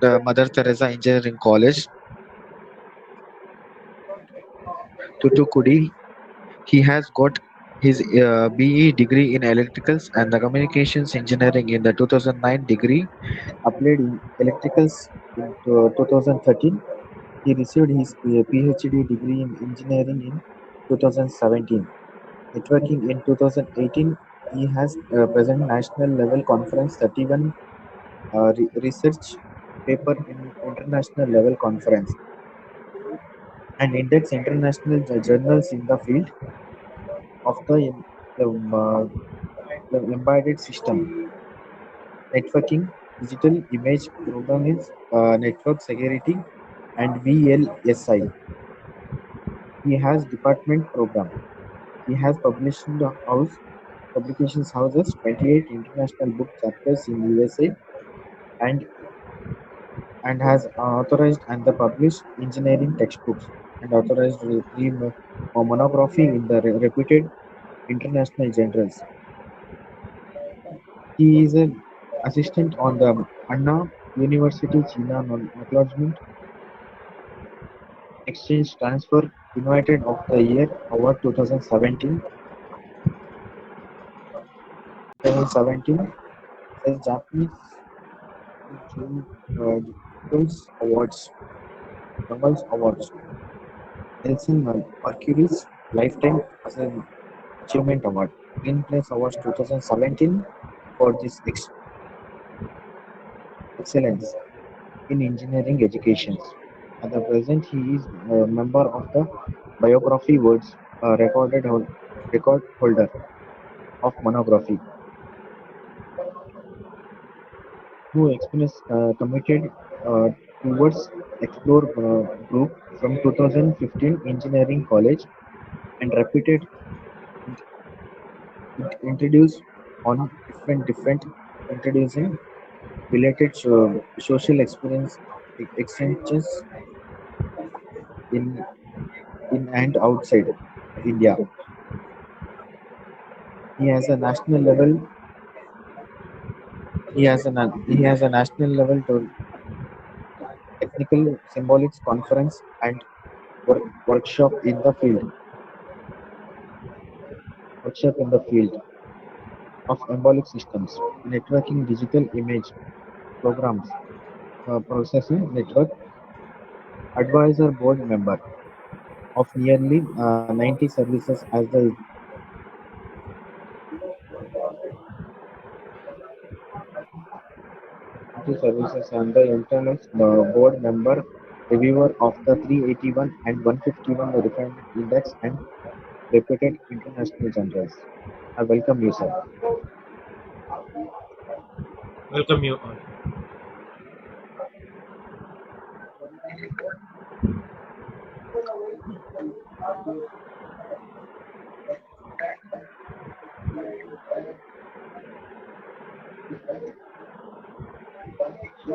Mother Teresa Engineering College, Thoothukudi. He has got his BE degree in electricals and the communications engineering in the 2009 degree applied in electricals in 2013. He received his PhD degree in engineering in 2017. Networking in 2018. He has present national level conference 31 research paper in international level conference and index international journals in the field of um, uh, the embedded system, networking, digital image programming, network security, and VLSI. He has department program. He has publications houses, 28 international book chapters in USA, and has authorized and the published engineering textbooks and authorized three monography in the reputed international journals. He is an assistant on the Anna University China Non-Acknowledgement Exchange Transfer Invited of the Year Award 2017. 2017 says Japanese Jules Awards, Nelson Mercury's Lifetime Achievement Award, Green Place Awards 2017 for this excellence in engineering education. At the present, he is a member of the Biography Awards record holder of monography, who experience committed towards Explore Group from 2015 Engineering College and repeated introduced on different introducing related social experience exchanges in and outside India. He has a national level. He has a national level to technical symbolics conference and workshop in the field. Workshop in the field of embolic systems, networking, digital image programs, processing network, advisor board member of nearly 90 services as the services and the internal board member, reviewer of the 381 and 151 refinement index and reputed international journals. I welcome you, sir. Welcome you all.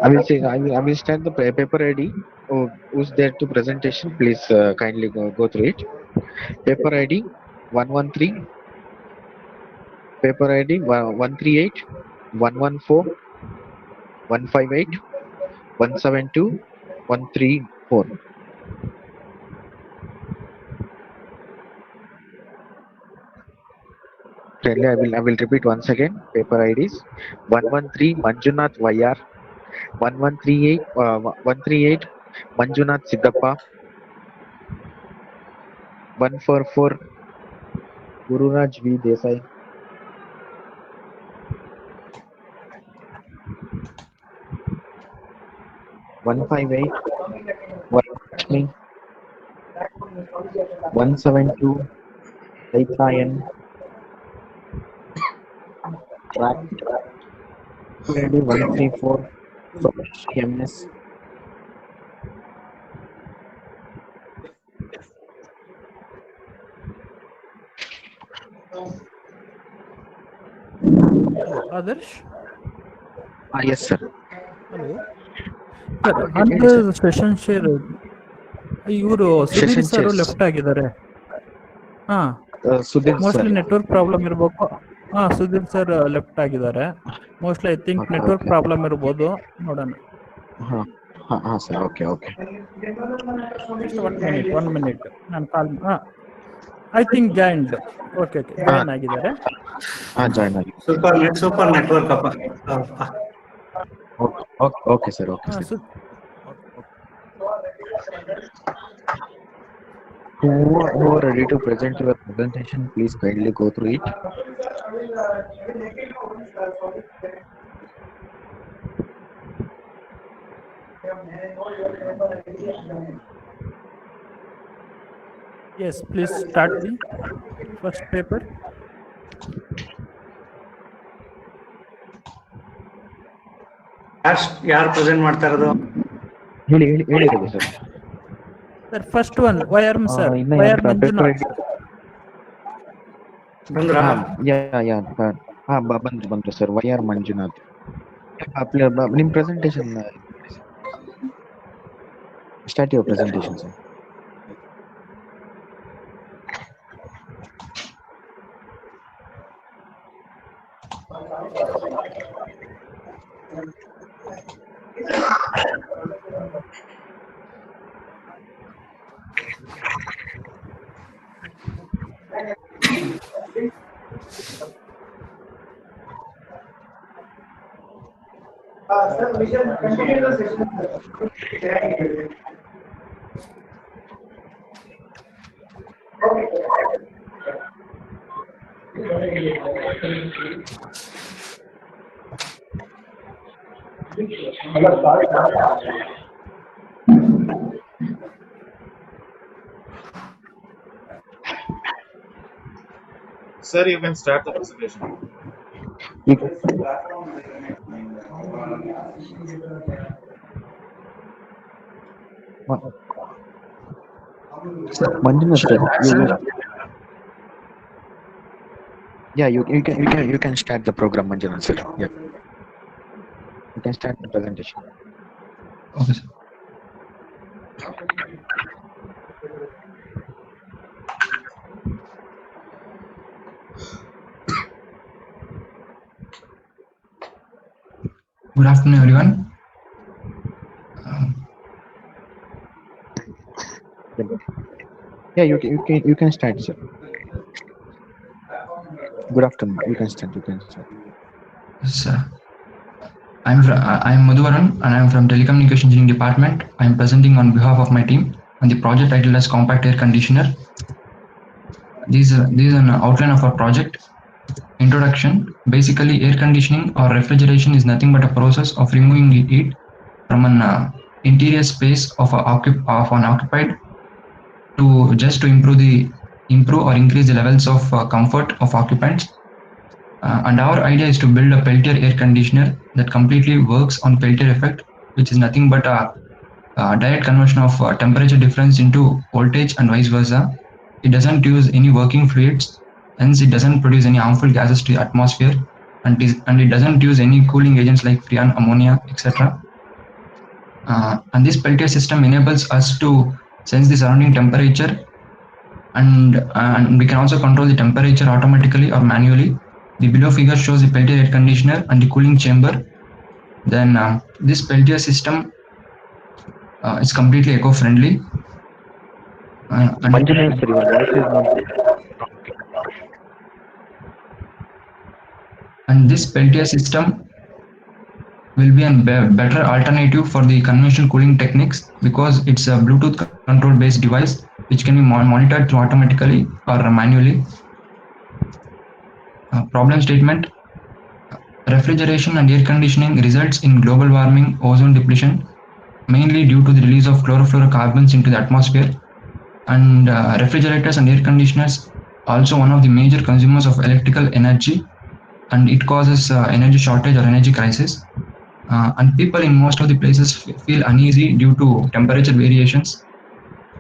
I will start the paper ID. Oh, who's there to presentation? Please kindly go through it. Paper ID 113, paper ID 138, 114, 158, 172, 134. Kindly, I will repeat once again. Paper IDs 113 Manjunath YR, 138 Manjunath Siddappa, 144 Gururaj V Desai, 158 Varashmi, 172 Daitrayan, track ID 134 MS, Hello, Adarsh. yes sir. Hello. Sir ಹೇಳಿ ಅಂದ್ರೆ sir. Session share ಇವರು Sudhir session sir chairs left ಆಗಿದ್ದಾರೆ. ಹಾ, Sudhir mostly sir. Network problem ಇರಬೇಕು. ಹಾ, Sudhir sir left ಆಗಿದ್ದಾರೆ. Mostly I think okay network okay problem ಇರ್ಬೋದು. ನೋಡೋಣ. हाँ हाँ हाँ sir, okay okay. Just 1 minute, 1 minute. ನಾನು call I think joined. Okay okay, हाँ ಜಾಯಿನ್ ಆಗಿದ್ದಾರೆ. हाँ, ಜಾಯ್ನ್ ಆಗಿ. ಸೂಪರ್ ನೆಟ್ವರ್ಕ್ ಅಪ್ಪ. Okay okay okay sir, okay ಹಾಂ ಸರ್. ಸುತ್ okay. Who are ready to present your presentation, please kindly go through it. Yes, please start the first paper. ಯಾರು present ಮಾಡ್ತಾ ಇರೋದು? ಹೇಳಿ ಹೇಳಿ ಹೇಳಿ Raghu sir. Sir, first one, YR sir, ಇನ್ನ YR ಯಾರು paper Manjunath. ಬಂದ್ರಾ? ಯಾ ಯಾ ಹಾ ಬಂದ್ರು ಸರ್. YR ಮಂಜುನಾಥ್. ನಿಮ್ಮ presentation start your presentation sir. Sir, you can start the presentation. ಈಗ Manjunath sir, you can start the program, Manjunath sir. Yeah, you can start the presentation. Okay, sir. Good afternoon, everyone. Yeah, you can start, sir. Good afternoon. You can start. Sir, I'm Madhuvaran and I'm from Telecommunication Engineering Department. I'm presenting on behalf of my team on the project titled as Compact Air Conditioner. This is an outline of our project. Introduction. Basically, air conditioning or refrigeration is nothing but a process of removing heat from an interior space of an occupied to improve or increase the levels of comfort of occupants. And our idea is to build a Peltier air conditioner that completely works on Peltier effect, which is nothing but a direct conversion of temperature difference into voltage and vice versa. It doesn't use any working fluids, hence it doesn't produce any harmful gases to the atmosphere, and it doesn't use any cooling agents like freon, ammonia, etc. And this Peltier system enables us to sense the surrounding temperature, and we can also control the temperature automatically or manually. The below figure shows the Peltier air conditioner and the cooling chamber. Then this Peltier system is completely eco-friendly. Manjunath sir, your voice is not. And this Peltier system will be a better alternative for the conventional cooling techniques because it's a Bluetooth control based device which can be monitored through automatically or manually. Problem statement. Refrigeration and air conditioning results in global warming, ozone depletion, mainly due to the release of chlorofluorocarbons into the atmosphere. And refrigerators and air conditioners also one of the major consumers of electrical energy, and it causes energy shortage or energy crisis. And people in most of the places feel uneasy due to temperature variations,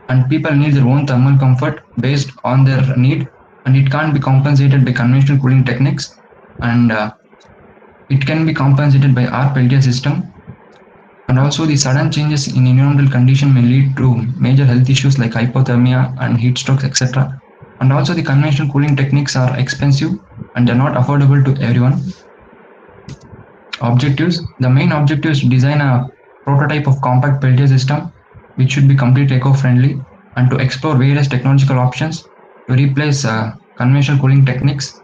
and people need their own thermal comfort based on their need, and it can't be compensated by conventional cooling techniques, and it can be compensated by our Peltier system. And also the sudden changes in environmental condition may lead to major health issues like hypothermia and heat strokes, etc. And also the conventional cooling techniques are expensive and they're not affordable to everyone. Objectives. The main objective is to design a prototype of compact Peltier system, which should be completely eco-friendly, and to explore various technological options to replace conventional cooling techniques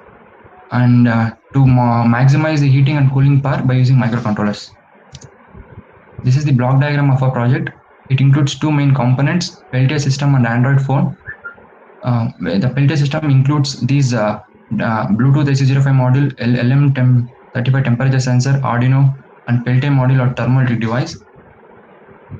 and to maximize the heating and cooling power by using microcontrollers. This is the block diagram of our project. It includes two main components, Peltier system and Android phone. The Peltier system includes these Bluetooth AC05 module, LM35 temperature sensor, Arduino, and Peltier module or thermal device.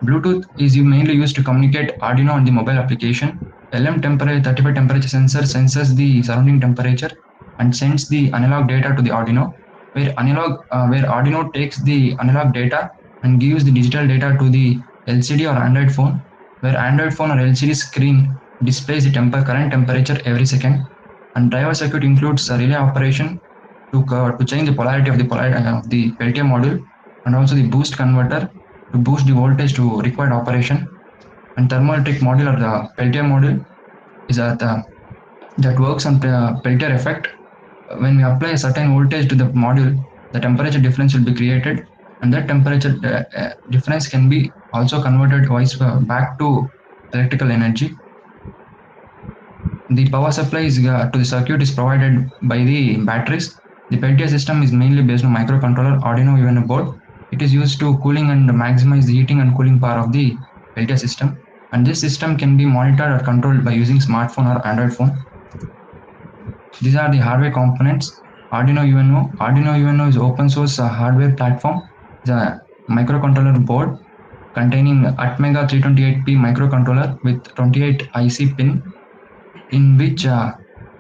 Bluetooth is mainly used to communicate Arduino and the mobile application. LM35 temperature sensor senses the surrounding temperature and sends the analog data to the Arduino, where Arduino takes the analog data and gives the digital data to the LCD or Android phone, where Android phone or LCD screen displays the current temperature every second. And driver circuit includes a relay operation to change the polarity of the Peltier module, and also the boost converter to boost the voltage to required operation. And thermal trick module or the Peltier module is that works on Peltier effect. When we apply a certain voltage to the module, the temperature difference will be created, and that temperature difference can be also converted back to electrical energy. The power supply to the circuit is provided by the batteries. The Peltier system is mainly based on microcontroller Arduino Uno board. It is used to cooling and maximize the heating and cooling power of the Peltier system. And this system can be monitored or controlled by using smartphone or Android phone. These are the hardware components. Arduino Uno. Arduino Uno is open source hardware platform. The microcontroller board containing Atmega 328P microcontroller with 28 IC pin, in which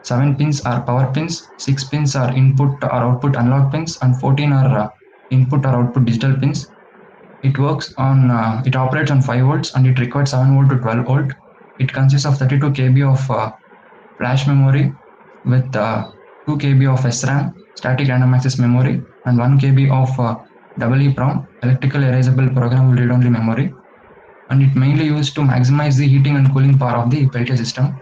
7 pins are power pins, 6 pins are input or output analog pins, and 14 are input or output digital pins. It operates on 5 volts and it requires 7 volt to 12 volt. It consists of 32 KB of flash memory with 2 KB of SRAM, static random access memory, and 1 KB of EEPROM, electrical erasable programmable read-only memory. And it mainly used to maximize the heating and cooling power of the Peltier system.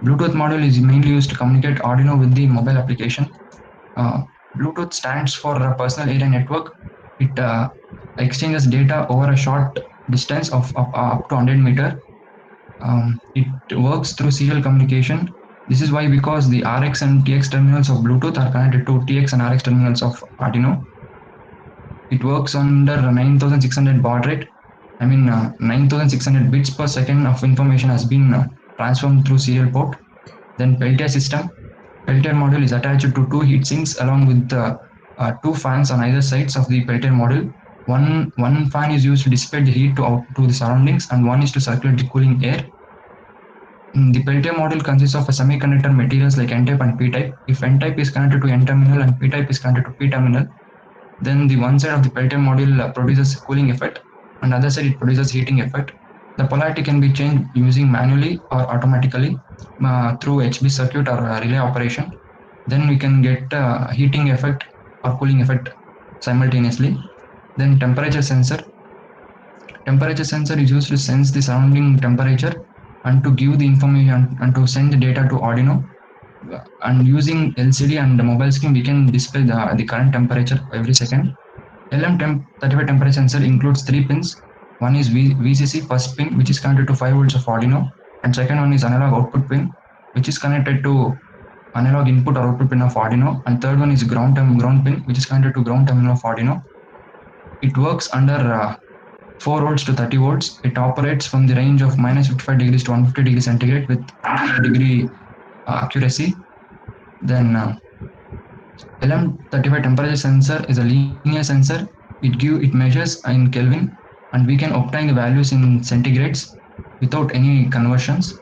Bluetooth module is mainly used to communicate Arduino with the mobile application. Bluetooth stands for personal area network. It exchanges data over a short distance of up to 100 meter. It works through serial communication. This is why, because the RX and TX terminals of Bluetooth are connected to TX and RX terminals of Arduino. It works under 9600 baud rate. 9600 bits per second of information has been transformed through serial port. Then Peltier system. Peltier module is attached to 2 heat sinks along with 2 fans on either sides of the Peltier module. One fan is used to dissipate the heat to the surroundings, and one is to circulate the cooling air. The Peltier module consists of a semiconductor materials like N-type and P-type. If N-type is connected to N-terminal and P-type is connected to P-terminal, then the one side of the Peltier module produces cooling effect, and the other side it produces heating effect. The polarity can be changed using manually or automatically through HB circuit or relay operation. Then we can get heating effect or cooling effect simultaneously. Then temperature sensor. Temperature sensor is used to sense the surrounding temperature and to give the information and to send the data to Arduino. And using LCD and the mobile screen, we can display the current temperature every second. LM35 temperature sensor includes 3 pins. One is VCC first pin, which is connected to 5 volts of Arduino, and second one is analog output pin, which is connected to analog input or output pin of Arduino, and third one is ground pin, which is connected to ground terminal of Arduino. It works under 4 volts to 30 volts. It operates from the range of minus 55 degrees to 150 degrees centigrade with degree accuracy. Then LM35 temperature sensor is a linear sensor. It measures in Kelvin, and we can obtain the values in centigrades without any conversions.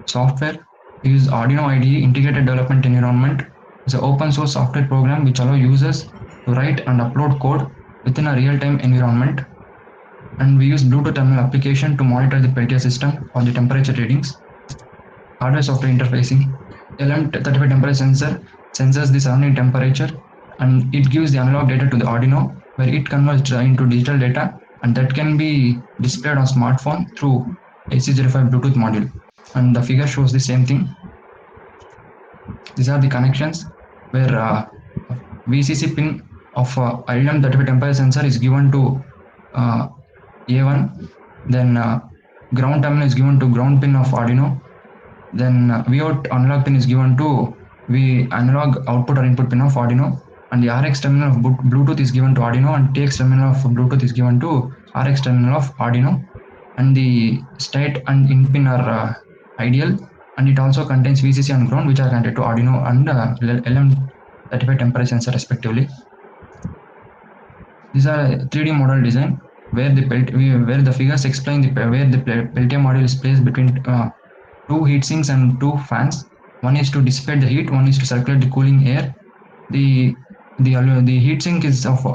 Software is Arduino IDE Integrated Development Environment. It's an open source software program which allows users to write and upload code within a real-time environment. And we use Bluetooth terminal application to monitor the Peltier system or the temperature readings. Hardware software interfacing. LM35 temperature sensor senses the surrounding temperature, and it gives the analog data to the Arduino, where it converts into digital data, and that can be displayed on smartphone through AC05 Bluetooth module. And the figure shows the same thing. These are the connections where VCC pin of LM35 temperature sensor is given to A1, then ground terminal is given to ground pin of Arduino, then Vout analog pin is given to V analog output or input pin of Arduino, and the RX terminal of Bluetooth is given to Arduino, and TX terminal of Bluetooth is given to RX terminal of Arduino, and the state and in pin are ideal, and it also contains VCC and ground, which are connected to Arduino and LM35 temperature sensor respectively. These are a 3D model design where the figures explain where the Peltier module is placed between two heat sinks and two fans. One is to dissipate the heat, one is to circulate the cooling air. The heat sink is of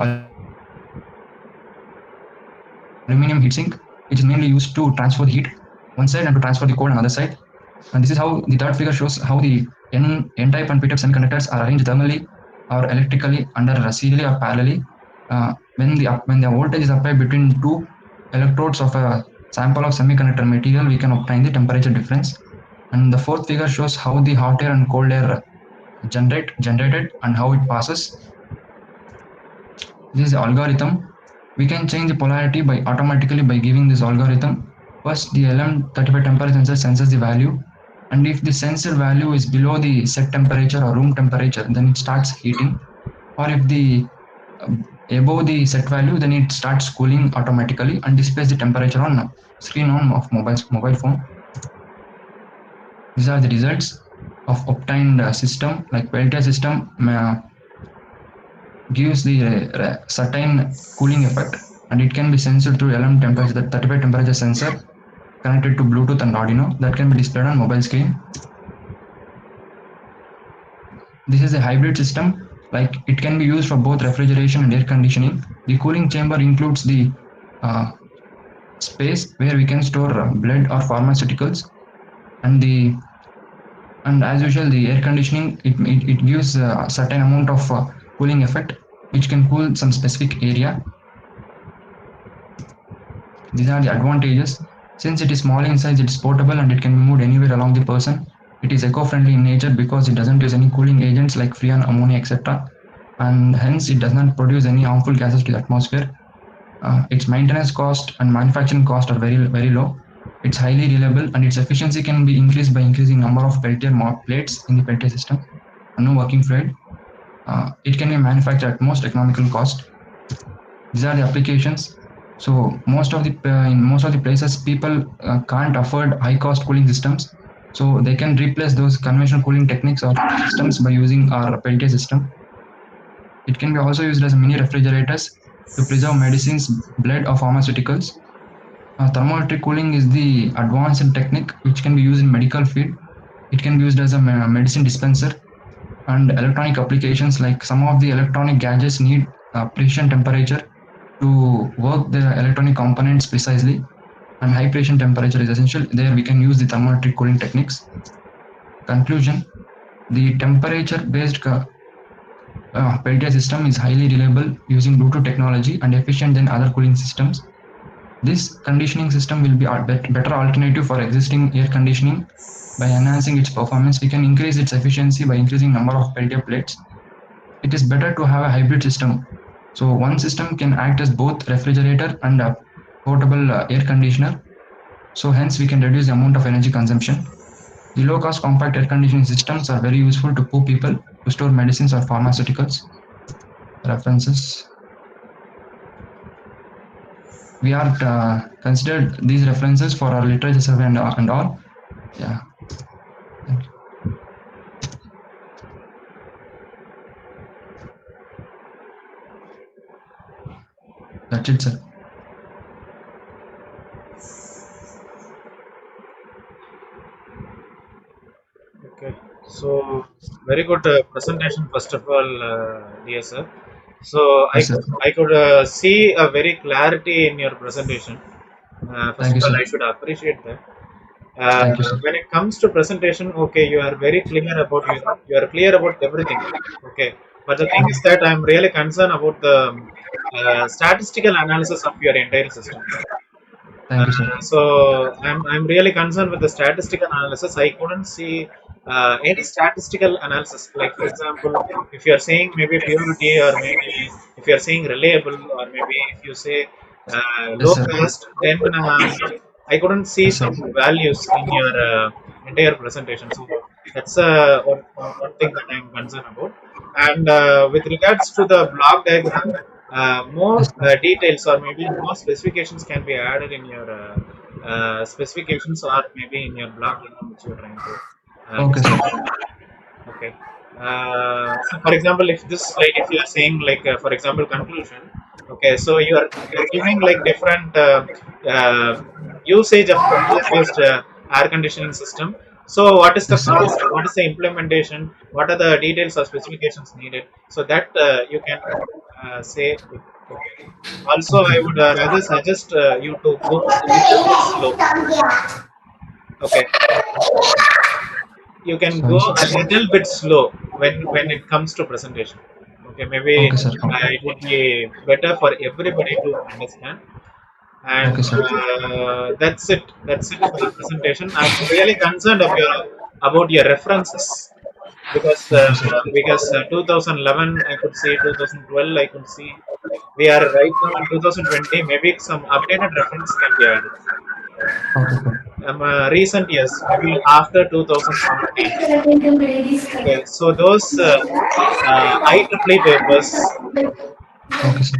aluminum heat sink, which is mainly used to transfer the heat one side and to transfer the cold on the other side. And this is how the third figure shows how the N-type and P-type semiconductors are arranged thermally or electrically under serially or parallelly. When the voltage is applied between two electrodes of a sample of semiconductor material, we can obtain the temperature difference. And the fourth figure shows how the hot air and cold air generated and how it passes. This is the algorithm. We can change the polarity automatically by giving this algorithm. First, the LM35 temperature sensor senses the value, and if the sensor value is below the set temperature or room temperature, then it starts heating, or if the above the set value, then it starts cooling automatically and displays the temperature on screen of mobile phone. These are the results of obtained system. Like Peltier system gives the certain cooling effect, and it can be sensed through the 35 temperature sensor connected to Bluetooth and Arduino that can be displayed on mobile screen. This is a hybrid system, like it can be used for both refrigeration and air conditioning. The cooling chamber includes the space where we can store blood or pharmaceuticals, and as usual, the air conditioning it gives a certain amount of cooling effect, which can cool some specific area. These are the advantages. Since it is small in size, it is portable and it can be moved anywhere along the person. It is eco-friendly in nature because it doesn't use any cooling agents like freon, ammonia, etc. And hence it does not produce any harmful gases to the atmosphere. Its maintenance cost and manufacturing cost are very, very low. It's highly reliable and its efficiency can be increased by increasing number of Peltier plates in the Peltier system and no working fluid. It can be manufactured at most economical cost. These are the applications. So in most of the places, people can't afford high-cost cooling systems. So they can replace those conventional cooling techniques or systems by using our Peltier system. It can be also used as mini refrigerators to preserve medicines, blood, or pharmaceuticals. Thermoelectric cooling is the advanced technique which can be used in medical field. It can be used as a medicine dispenser and electronic applications, like some of the electronic gadgets need precision temperature to work the electronic components precisely, and high precision temperature is essential. There we can use the thermoelectric cooling techniques. Conclusion: the temperature-based Peltier system is highly reliable using Bluetooth technology and efficient than other cooling systems. This conditioning system will be a better alternative for existing air conditioning. By enhancing its performance, we can increase its efficiency by increasing number of Peltier plates. It is better to have a hybrid system. So one system can act as both refrigerator and a portable air conditioner. So hence we can reduce the amount of energy consumption. The low-cost compact air conditioning systems are very useful to poor people to store medicines or pharmaceuticals. References. We are considered these references for our literature survey and all. Yeah. Thank you. That's it, sir. Okay, so very good presentation first of all, dear sir. So Yes, sir. I could see a very clarity in your presentation. First Thank you, of all, sir. I should appreciate that. Thank you, sir. When it comes to presentation, okay, you are very clear about you are clear about everything. Okay, but the thing is that I'm really concerned about the statistical analysis of your entire system. Thank you, sir. So I'm really concerned with the statistical analysis. I couldn't see any statistical analysis. Like for example, if you are saying maybe purity or maybe If you are saying reliable, or maybe if you say Yes, low sir. cost, then I couldn't see Yes, sir. some values in your entire presentation. So that's one thing that I'm concerned about. And with regards to the block diagram, more Yes, sir. details or maybe more specifications can be added in your specifications, or maybe in your block diagram which you're trying to Okay, sir. discuss. Okay. So for example, if this slide, if you are saying like, for example, conclusion, okay, so you're giving like different usage of compressor-based air conditioning system. So what is the Yes, sir. cost? What is the implementation? What are the details or specifications needed? So that you can say it. Okay. Also, Okay. I would rather suggest you to go a little bit slow. Okay, you can Sorry, go sir. a little bit slow when it comes to presentation. Okay, maybe Okay, sir. it would be better for everybody to understand. And Okay, sir. that's it for the presentation. I'm really concerned about your references, because Okay, sir. 2011 I could see, 2012 I could see, we are right now in 2020. Maybe some updated reference can be added. Okay, sir. Recent years, maybe after 2017. Okay, so those IEEE papers, Okay, sir.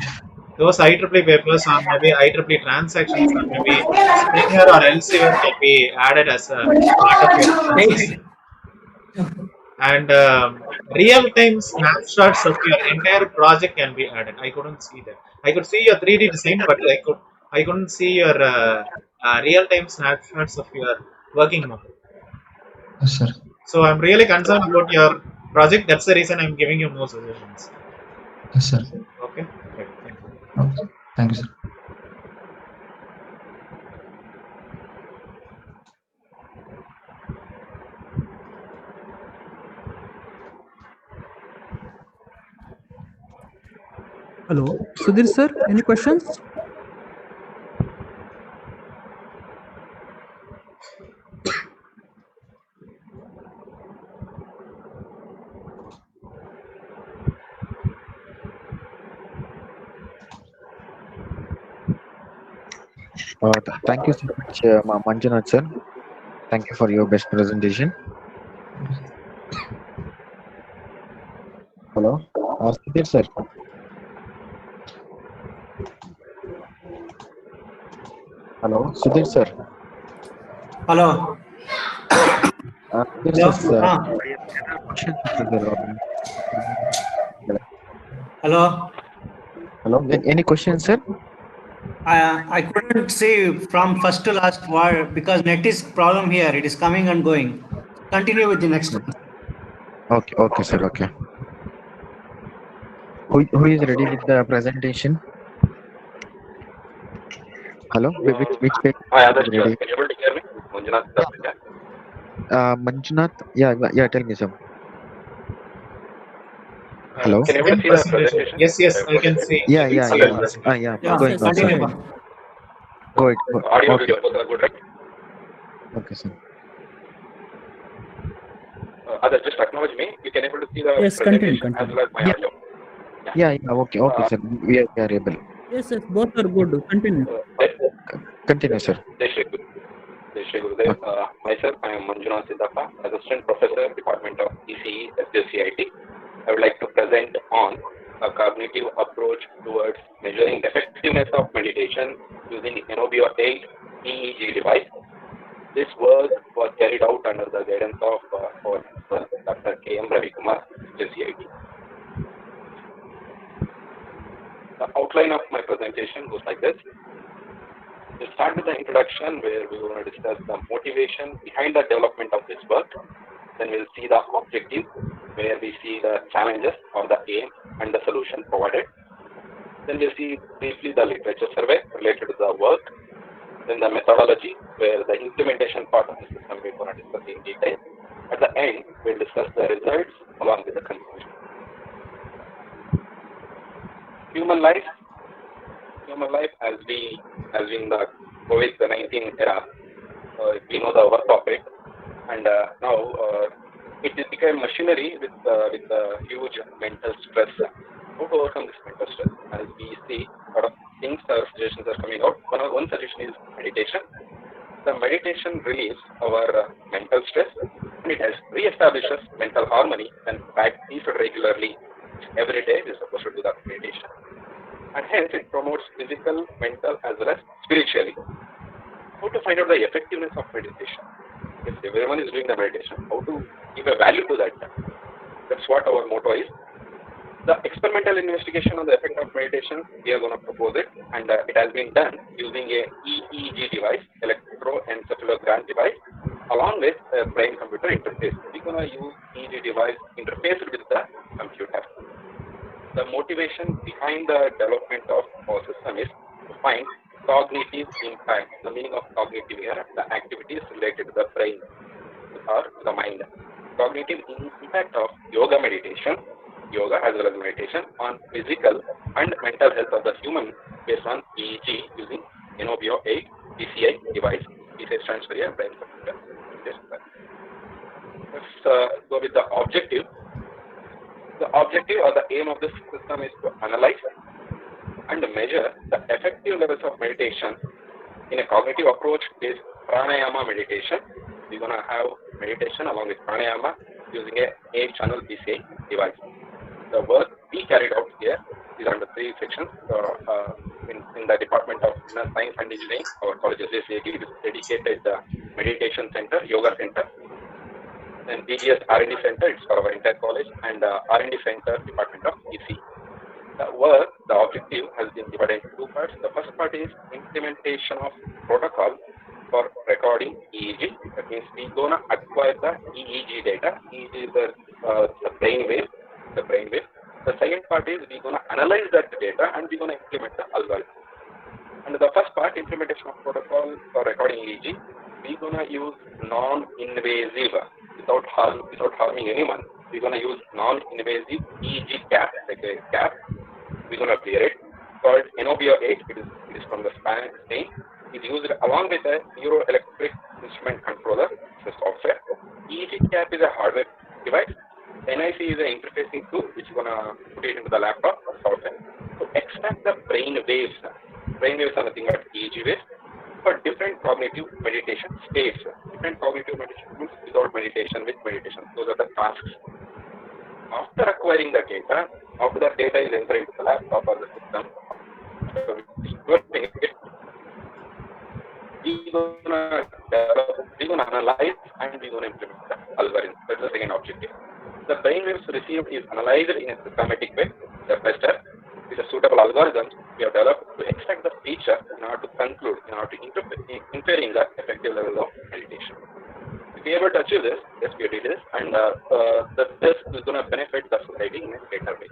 those IEEE papers, or maybe IEEE transactions, or maybe Springer or Elsevier can be added as a part of your references. And real-time snapshots of your entire project can be added. I couldn't see that. I could see your 3D design, but I couldn't see your real-time snapshots of your working model. Yes, sir. So I'm really concerned about your project. That's the reason I'm giving you more suggestions. Yes, sir. Okay. Okay. Thank you. Okay. Thank you, sir. Hello, Sudhir sir, any questions? Thank you so much, Manjunath sir. Thank you for your best presentation. Hello, Sudhir sir. Hello, Sudhir sir. Hello. Sudhir sir, Hello. question is there. Hello. Hello, any questions, sir? I couldn't see from first to last word because net is problem here. It is coming and going. Continue with the next one. Okay, okay, sir. Okay. Who is ready with the presentation? Hello, which page Hi, is Adarsh. ready? Can you able to hear me? Manjunath Datta. Manjunath, yeah, tell me, sir. Hello. Can you able to see the presentation? Yes, I can see. Yeah, I can yeah, see yeah, your yes. presentation. Yeah, Going on, sir. continue. Go ahead. Audio, Okay, video, both are good, right? okay, sir. Adarsh, just acknowledge me. You can able to see the Yes, continue, presentation as continue. well as my Yeah. audio. Yeah, okay, sir. We are able. Yes, both are good. Continue. Continue, sir. Jai Shri Gurudev. Myself, I am Manjunath Siddhappa, Assistant Professor, Department of ECE, SJCIT. I would like to present on a cognitive approach towards measuring effectiveness of meditation using Enobio 8 EEG device. This work was carried out under the guidance of our Dr. K.M. Ravi Kumar, JCIT. The outline of my presentation goes like this. We'll start with the introduction where we will discuss the motivation behind the development of this work. Then we'll see the objective where we see the challenges or the aim and the solution provided. Then we'll see briefly the literature survey related to the work. Then the methodology where the implementation part of the system we're going to discuss in detail. At the end, we'll discuss the results along with the conclusion. Human life as we in the COVID-19 era, we know the work of it, and now it became machinery with huge mental stress how to overcome this mental stress. As we see, a lot of things suggestions are coming out. One suggestion is meditation. The meditation relieves our mental stress, and it has re-establishes mental harmony and practiced regularly. Every day we are supposed to do that meditation, and hence it promotes physical, mental as well as spiritually. How to find out the effectiveness of meditation? If everyone is doing the meditation, how to give a value to that? That's what our motto is. The experimental investigation on the effect of meditation, we are going to propose it, and it has been done using a EEG device, electroencephalogram device, along with a brain-computer interface. We're going to use EEG device interfaced with the computer. The motivation behind the development of our system is to find cognitive impact. The meaning of cognitive here, the activities related to the brain or the mind. Cognitive impact of yoga as well as meditation on physical and mental health of the human based on EEG using Enobio 8 PCI device. PCI stands for your brain computer. Let's go with the objective. The objective or the aim of this system is to analyze and measure the effective levels of meditation in a cognitive approach based pranayama meditation. We're going to have meditation along with pranayama using a 8-channel PCI device. The work we carried out here is under 3 sections. In the Department of Inner Science and Engineering, our college is dedicated meditation center, yoga center. Then DGS R&D center, it's for our entire college, and R&D center, Department of EC. The objective has been divided into 2 parts. The first part is implementation of protocol for recording EEG. That means we're going to acquire the EEG data. EEG is the brain wave. The second part is we're going to analyze that data and we're going to implement the algorithm. And the first part, implementation of protocol for recording EEG, we're going to use non-invasive, without harming anyone. We're going to use non-invasive EEG cap, like a cap. We're going to wear it, called Enobio 8. It is from the Spain. It's used along with a neuroelectric instrument controller, it's a software. EEG cap is a hardware device. NIC is an interfacing tool which is going to put it into the laptop or software to extract the brain waves. Brain waves are nothing but EEG waves for different cognitive meditation states. Different cognitive meditation means without meditation, with meditation. Those are the tasks. After acquiring the data, after that data is entered into the laptop or the system, we're going to analyze and we're going to implement the algorithm. That's the second objective. The brain waves received is analyzed in a systematic way. The tester with a suitable algorithm we have developed to extract the feature in order to conclude, in order to inferring the effective level of meditation. If we are able to achieve this, yes, we did this, and this is going to benefit the society in a greater way.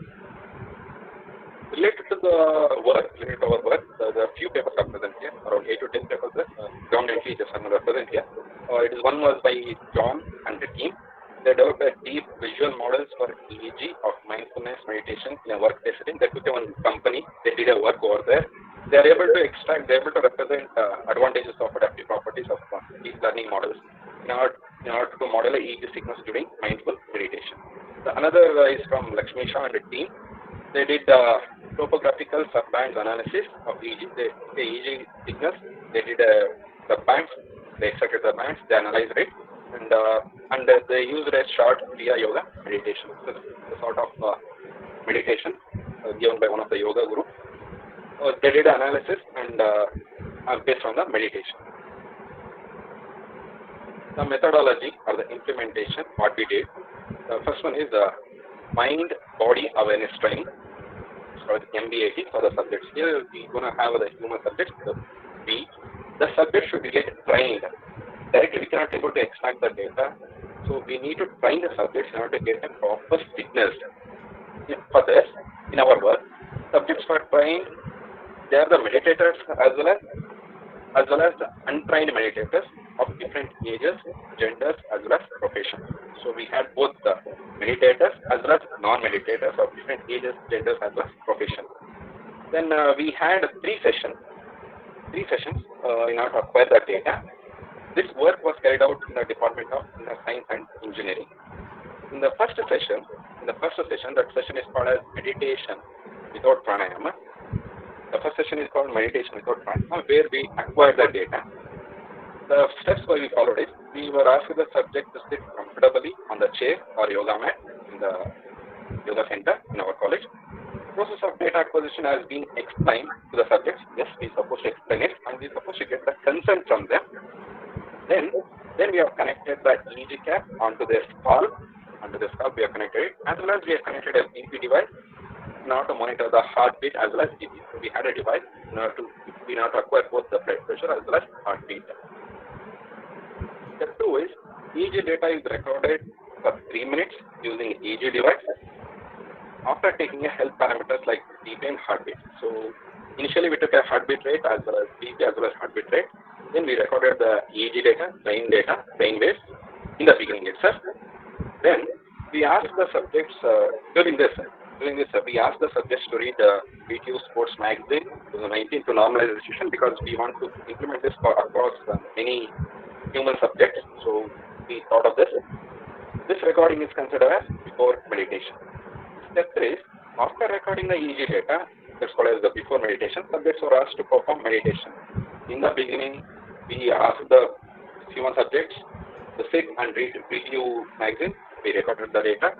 Related to our work, there are a few papers are present here, around 8 to 10 papers there. Predominantly just another present here. One was by John and the team. They developed a deep visual models for EEG of mindfulness meditation in a workplace setting. They took one company, they did a work over there. They are able to represent advantages of adaptive properties of deep learning models in order to model a EEG signals during mindful meditation. Another is from Lakshmi Shah and the team. They did topographical subbands analysis of EEG. The EEG signals, they did the bands, they extracted the bands, they analyzed it, and they used a short Kriya Yoga meditation. So the sort of meditation given by one of the yoga guru. They did analysis and based on the meditation. The methodology or the implementation, what we did. The first one is the mind-body awareness training. So MBAT for the subjects. Here we're going to have the human subjects, the B. The subject should get trained. Directly we cannot able to extract the data. So we need to train the subjects in order to get a proper signals. For this, in our work, subjects were trained. They are the meditators as well as the untrained meditators of different ages, genders as well as profession. So we had both the meditators as well as non-meditators of different ages, genders as well as profession. Then we had three sessions in order to acquire the data. This work was carried out in the Department of Inner Science and Engineering. In the first session, that session is called as meditation without pranayama. The first session is called meditation without pranayama, where we acquire the data. The steps why we followed is, we were asking the subject to sit comfortably on the chair or yoga mat in the yoga center in our college. Process of data acquisition has been explained to the subjects. Yes, we are supposed to explain it, and we are supposed to get the consent from them. Then we have connected the EEG cap onto their skull. Onto the skull we have connected it, as well as we have connected a BP device in order to monitor the heartbeat as well as BP. So we had a device in order to acquire both the blood pressure as well as heartbeat. Step 2 is EEG data is recorded for 3 minutes using EEG device after taking a health parameters like BP and heartbeat. So initially we took a heartbeat rate as well as BP as well as heartbeat rate. Then we recorded the EEG data, brain waves in the beginning itself. Then we asked the subjects during this we asked the subjects to read BTU Sports Magazine 2019 to normalize the situation, because we want to implement this across many human subjects. So we thought of this. This recording is considered as before meditation. Step 3 is, after recording the EEG data, that's called as the before meditation, subjects were asked to perform meditation. In the beginning, we asked the human subjects to sit and read BTU magazine. We recorded the data.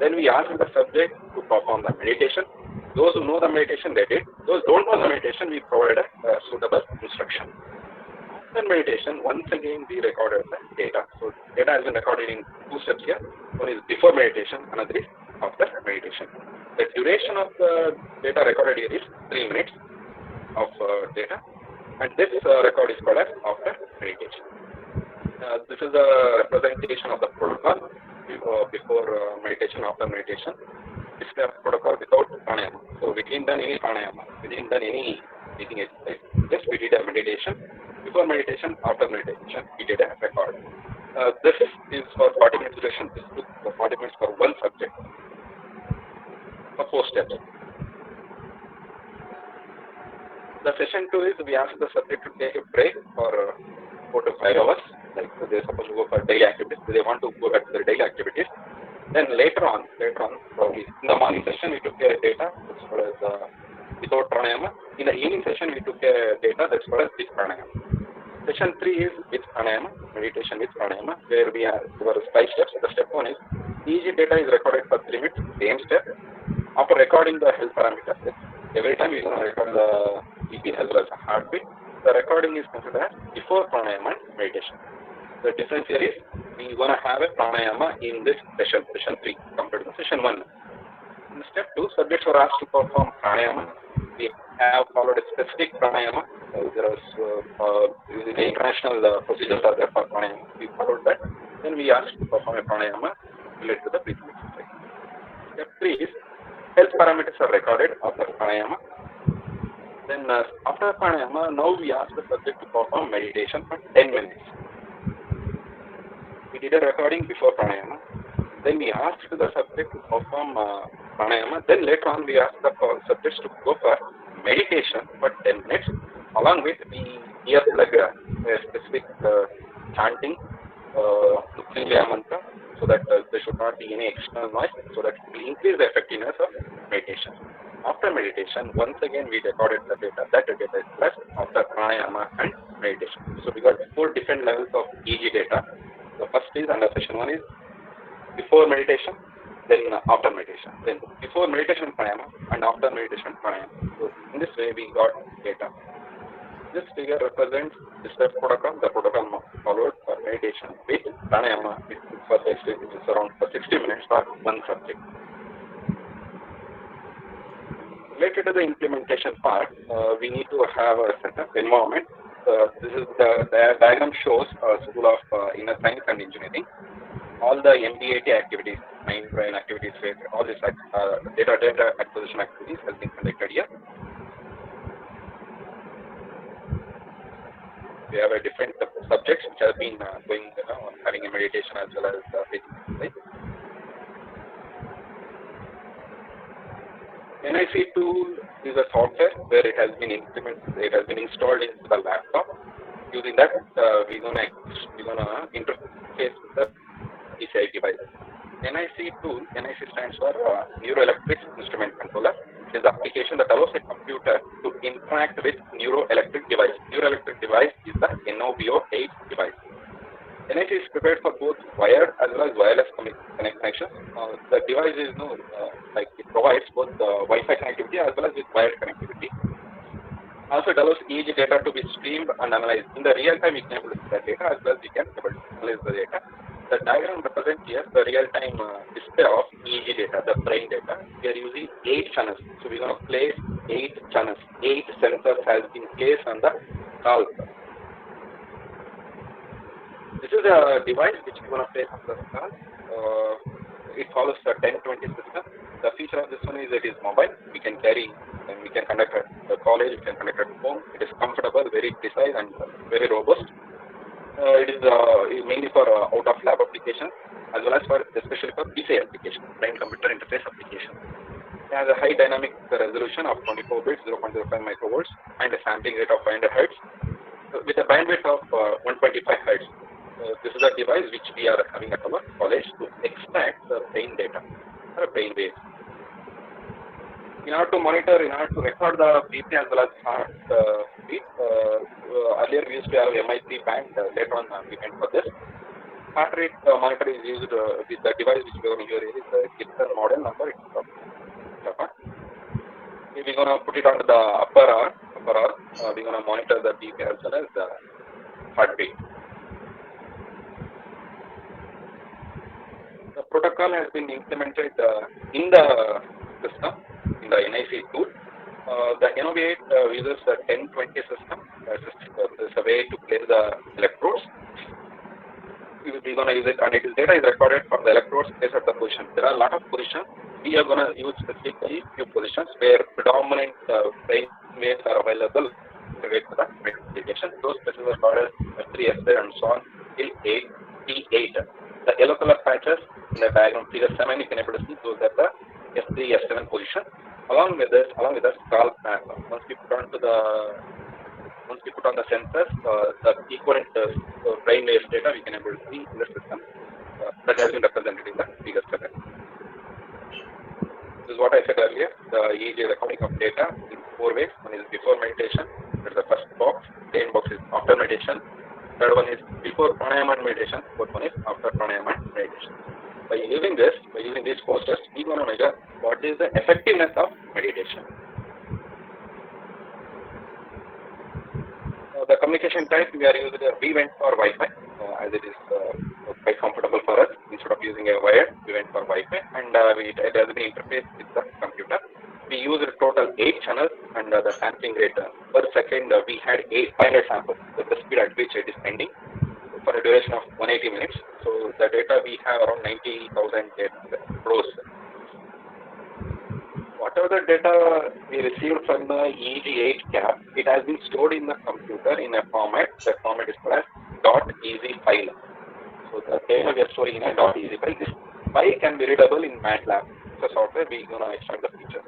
Then we asked the subject to perform the meditation. Those who know the meditation, they did. Those who don't know the meditation, we provided a suitable instruction. After meditation, once again we recorded the data. So data has been recorded in 2 steps here. One is before meditation, another is after meditation. The duration of the data recorded here is 3 minutes of data, and this record is called as after meditation. This is a representation of the protocol before meditation, after meditation. This is the protocol without pranayama. So we didn't done any pranayama, we didn't done any breathing exercise. Just we did a meditation. Before meditation, after meditation, we did a record. This is for 40 minutes duration. This took 40 minutes for one subject. For 4 steps. The session 2 is, we ask the subject to take a break for 4 to 5 hours. Like they're supposed to go for daily activities. They want to go back to their daily activities. Then later on, probably in the morning session, we took a data that's called as without pranayama. In the evening session, we took a data that's called as with pranayama. Session 3 is with pranayama, meditation with pranayama, where there were 5 steps. The step 1 is EEG data is recorded for 3 minutes, same step. After recording the health parameters, every time we record the BP as well as heartbeat, the recording is considered as before pranayama and meditation. The difference here is, we want to have a pranayama in this session 3 compared to session 1. In step 2, subjects were asked to perform pranayama. We have followed a specific pranayama. There was the international procedures are there for pranayama. We followed that. Then we asked to perform a pranayama related to the breathing exercise. Step 3 is, health parameters are recorded after pranayama. Then after pranayama, now we ask the subject to perform meditation for 10 minutes. We did a recording before pranayama. Then we asked the subject to perform pranayama. Then later on, we asked the subjects to go for meditation for 10 minutes. Along with, we earplug a specific chanting, Mrityunjaya mantra, so that there should not be any external noise, so that it will increase the effectiveness of meditation. After meditation, once again we recorded the data. That data is plus after pranayama and meditation. So we got 4 different levels of EEG data. The first is under session 1 is before meditation, then after meditation, then before meditation pranayama and after meditation pranayama. So in this way we got data. This figure represents the step protocol, the protocol followed for meditation with pranayama, which is around for 60 minutes for one subject. Related to the implementation part, we need to have a setup environment. This is the diagram shows a School of Inner Science and Engineering. All the MBAT activities, mind brain activities, all these data acquisition activities has been conducted here. We have a different subjects which have been having a meditation as well as breathing exercise. NIC tool is a software where it has been installed into the laptop. Using that, we're gonna interface with the PCI device. NIC tool, NIC stands for Neuroelectric Instrument Controller. It is the application that allows a computer to interact with neuroelectric device. Neuroelectric device is the NOVO8 device. NIC is prepared for both wired as well as wireless connections. The device is like it provides both Wi-Fi connectivity as well as with wired connectivity. Also, it allows EEG data to be streamed and analyzed. In the real time, we can able to see the data as well as we can able to analyze the data. The diagram represents here the real time display of EEG data, the brain data. We are using 8 channels. So we're going to place 8 channels. 8 sensors has been placed on the skull. This is a device which we're going to place on the skull. It follows the 1020 system. The feature of this one is it is mobile. We can carry and we can conduct at the college, we can conduct at home. It is comfortable, very precise and very robust. It is mainly for out of lab applications as well as for especially for PCI application, brain computer interface application. It has a high dynamic resolution of 24 bits, 0.05 microvolts and a sampling rate of 500 Hz with a bandwidth of 125 Hz. This is a device which we are having at our college to extract the brain data or brain waves. In order to monitor, in order to record the BP as well as heartbeat, earlier we used to have MIC band, later on we went for this. Heart rate monitor is used with the device which we are going to use is the Gibson model number. We're going to put it on the upper arm. We're going to monitor the BP as well as the heartbeat. The protocol has been implemented in the system, in the NIC tool. The NOVO8 uses the 1020 system. It's a way to place the electrodes. We're going to use it, and data is recorded from the electrodes placed at the position. There are a lot of positions. We are going to use specifically few positions where predominant brain waves are available to wait for the medication. Those places are called as F3, F4, and so on till 8, T8. The yellow color patches in the diagram figure 7, you can able to see those are the F3, F7 position. Along with the skull map. Once we put on the sensors, the equivalent brain waves data we can able to see in the system that has been represented in the figure 7. This is what I said earlier. The EEG recording of data in 4 ways. One is before meditation. That's the first box. Second box is after meditation. Third one is before pranayama and meditation. Fourth one is after pranayama and meditation. By using these posters, we are going to measure what is the effectiveness of meditation. The communication type we went for Wi-Fi as it is quite comfortable for us. Instead of using a wire, we went for Wi-Fi and it has been interfaced with the computer. We used a total 8 channels and the sampling rate per second we had 500 samples with the speed at which it is sending for a duration of 180 minutes. So the data we have around 90,000 rows. Whatever the data we received from the EEG8 cap, it has been stored in the computer in a format. The format is called as .ez file. So the data we are storing in a .ez file. This file can be readable in MATLAB. The software we are going to extract the feature.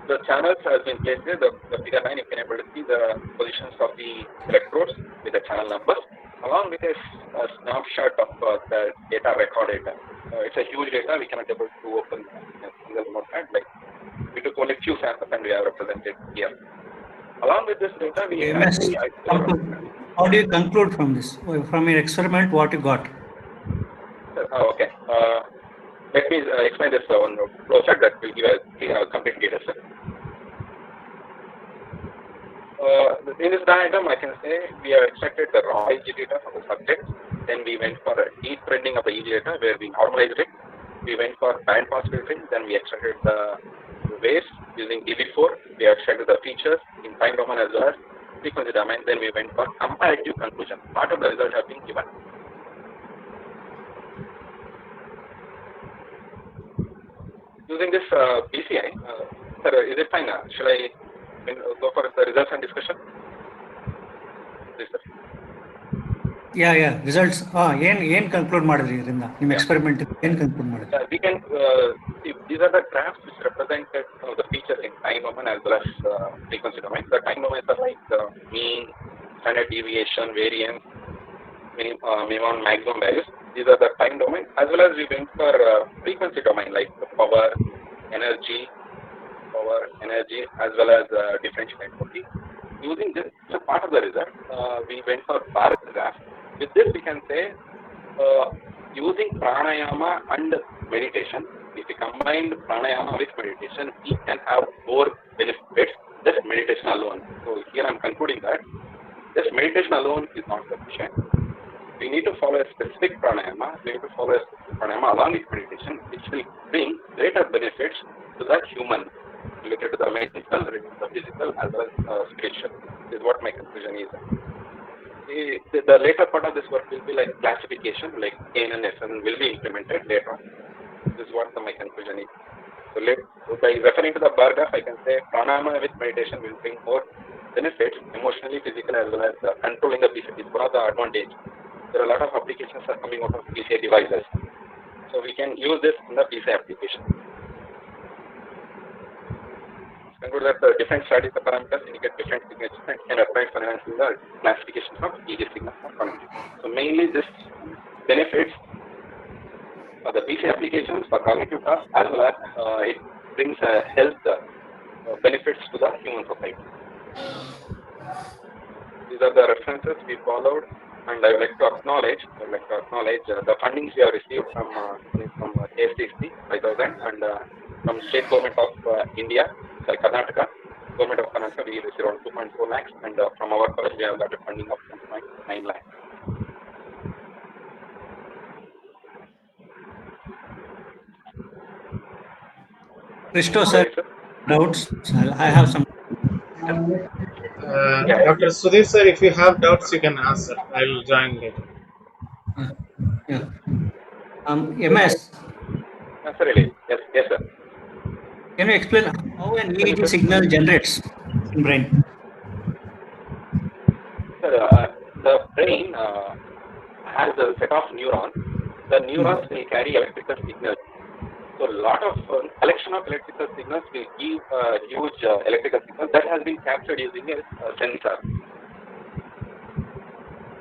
The channels has been placed there. The figure 9, you can able to see the positions of the electrodes with the channel numbers, along with a snapshot of the data recorded. It's a huge data. We cannot able to open in a single notepad. Like we took only few samples and we have represented here. Along with this data, we have. How do you conclude from this? From your experiment, what you got? Okay. Let me explain this one flowchart that will give a complete data set. In this diagram, I can say we have extracted the raw EEG data from the subject. Then we went for a deep trending of the EEG data where we normalized it. We went for band pass filtering. Then we extracted the waves using DB4. We extracted the features in time domain as well as frequency domain. Then we went for comparative conclusion. Part of the results have been given. Using this PCI, sir, is it fine? Shall I go for the results and discussion? Yes, sir. Yeah. Results. ಏನು conclude ಮಾಡಿದ್ರಿ ಇದರಿಂದ ನಿಮ್ಮ experiment ಏನು conclude ಮಾಡಿದ್ರಿ? We can see these are the graphs which represented the features in time domain as well as frequency domain. The time domains are like mean, standard deviation, variance, minimum, maximum values. these are the time domain, as well as we went for frequency domain like the power, energy, as well as differential entropy. Using this as a part of the result, we went for bar graph. With this, we can say using pranayama and meditation, if we combine pranayama with meditation, we can have more benefits just meditation alone. So here I am concluding that just meditation alone is not sufficient. We need to follow a specific pranayama. We need to follow a specific pranayama along with meditation, which will bring greater benefits to the human, related to the mental, related to the physical, as well as spiritual. This is what my conclusion is. The later part of this work will be like classification, like N and SN will be implemented later on. This is what my conclusion is. So by referring to the bar graph, I can say pranayama with meditation will bring more benefits, emotionally, physically, as well as controlling the PCI. It's one of the advantage. There are a lot of applications are coming out of PCI devices. So we can use this in the PCI application. Conclude that the different strategies of parameters indicate different signatures and can apply for enhancing the classification of EEG signals or connectivity. So mainly this benefits for the PC applications for cognitive tasks, as well as it brings health benefits to the human society. These are the references we followed, and I would like to acknowledge the fundings we have received from ASTC 5,000 and from state government of India, Karnataka. Government of Karnataka, we received around 2.4 lakhs, and from our college we have got a funding of 1.9 lakhs. Christo, sir, doubts? I have some. Dr. Sudhir sir, if you have doubts, you can ask, sir. I will join later. Yeah. MS, Yes, really. Yes, sir. can you explain how an EEG signal generates in brain? Sir, the brain has a set of neurons. The neurons will carry electrical signals. So a lot of collection of electrical signals will give huge electrical signals that has been captured using a sensor.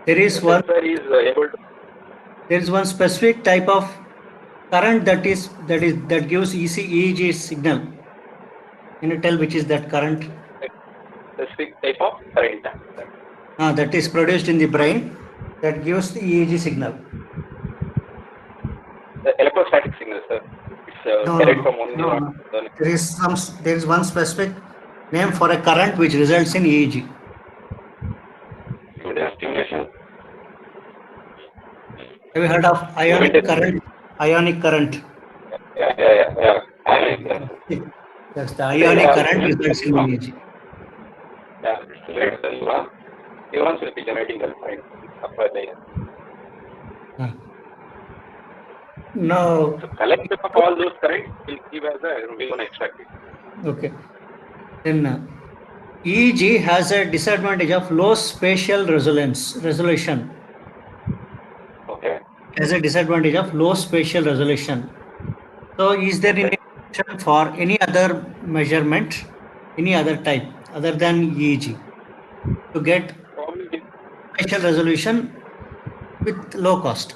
There is The one. sensor is able to. There is one specific type of current that gives EEG signal. Can you tell which is that current? Specific type of current. That is produced in the brain that gives the EEG signal. The electrostatic signal, sir. It's carried from one neuron. There is one specific name for a current which results in EEG. Stimulation. Have you heard of ionic current? Ionic current. Yeah. That's the ionic current results in EEG. Yeah, it's the neurons. Neurons will be generating the current upper layer. No. So collection of all those currents will give us we're going to extract it. Okay. Then EEG has a disadvantage of low spatial resolution. Okay. Has a disadvantage of low spatial resolution. So is there any option for any other measurement, any other type other than EEG to get Probably, spatial resolution with low cost?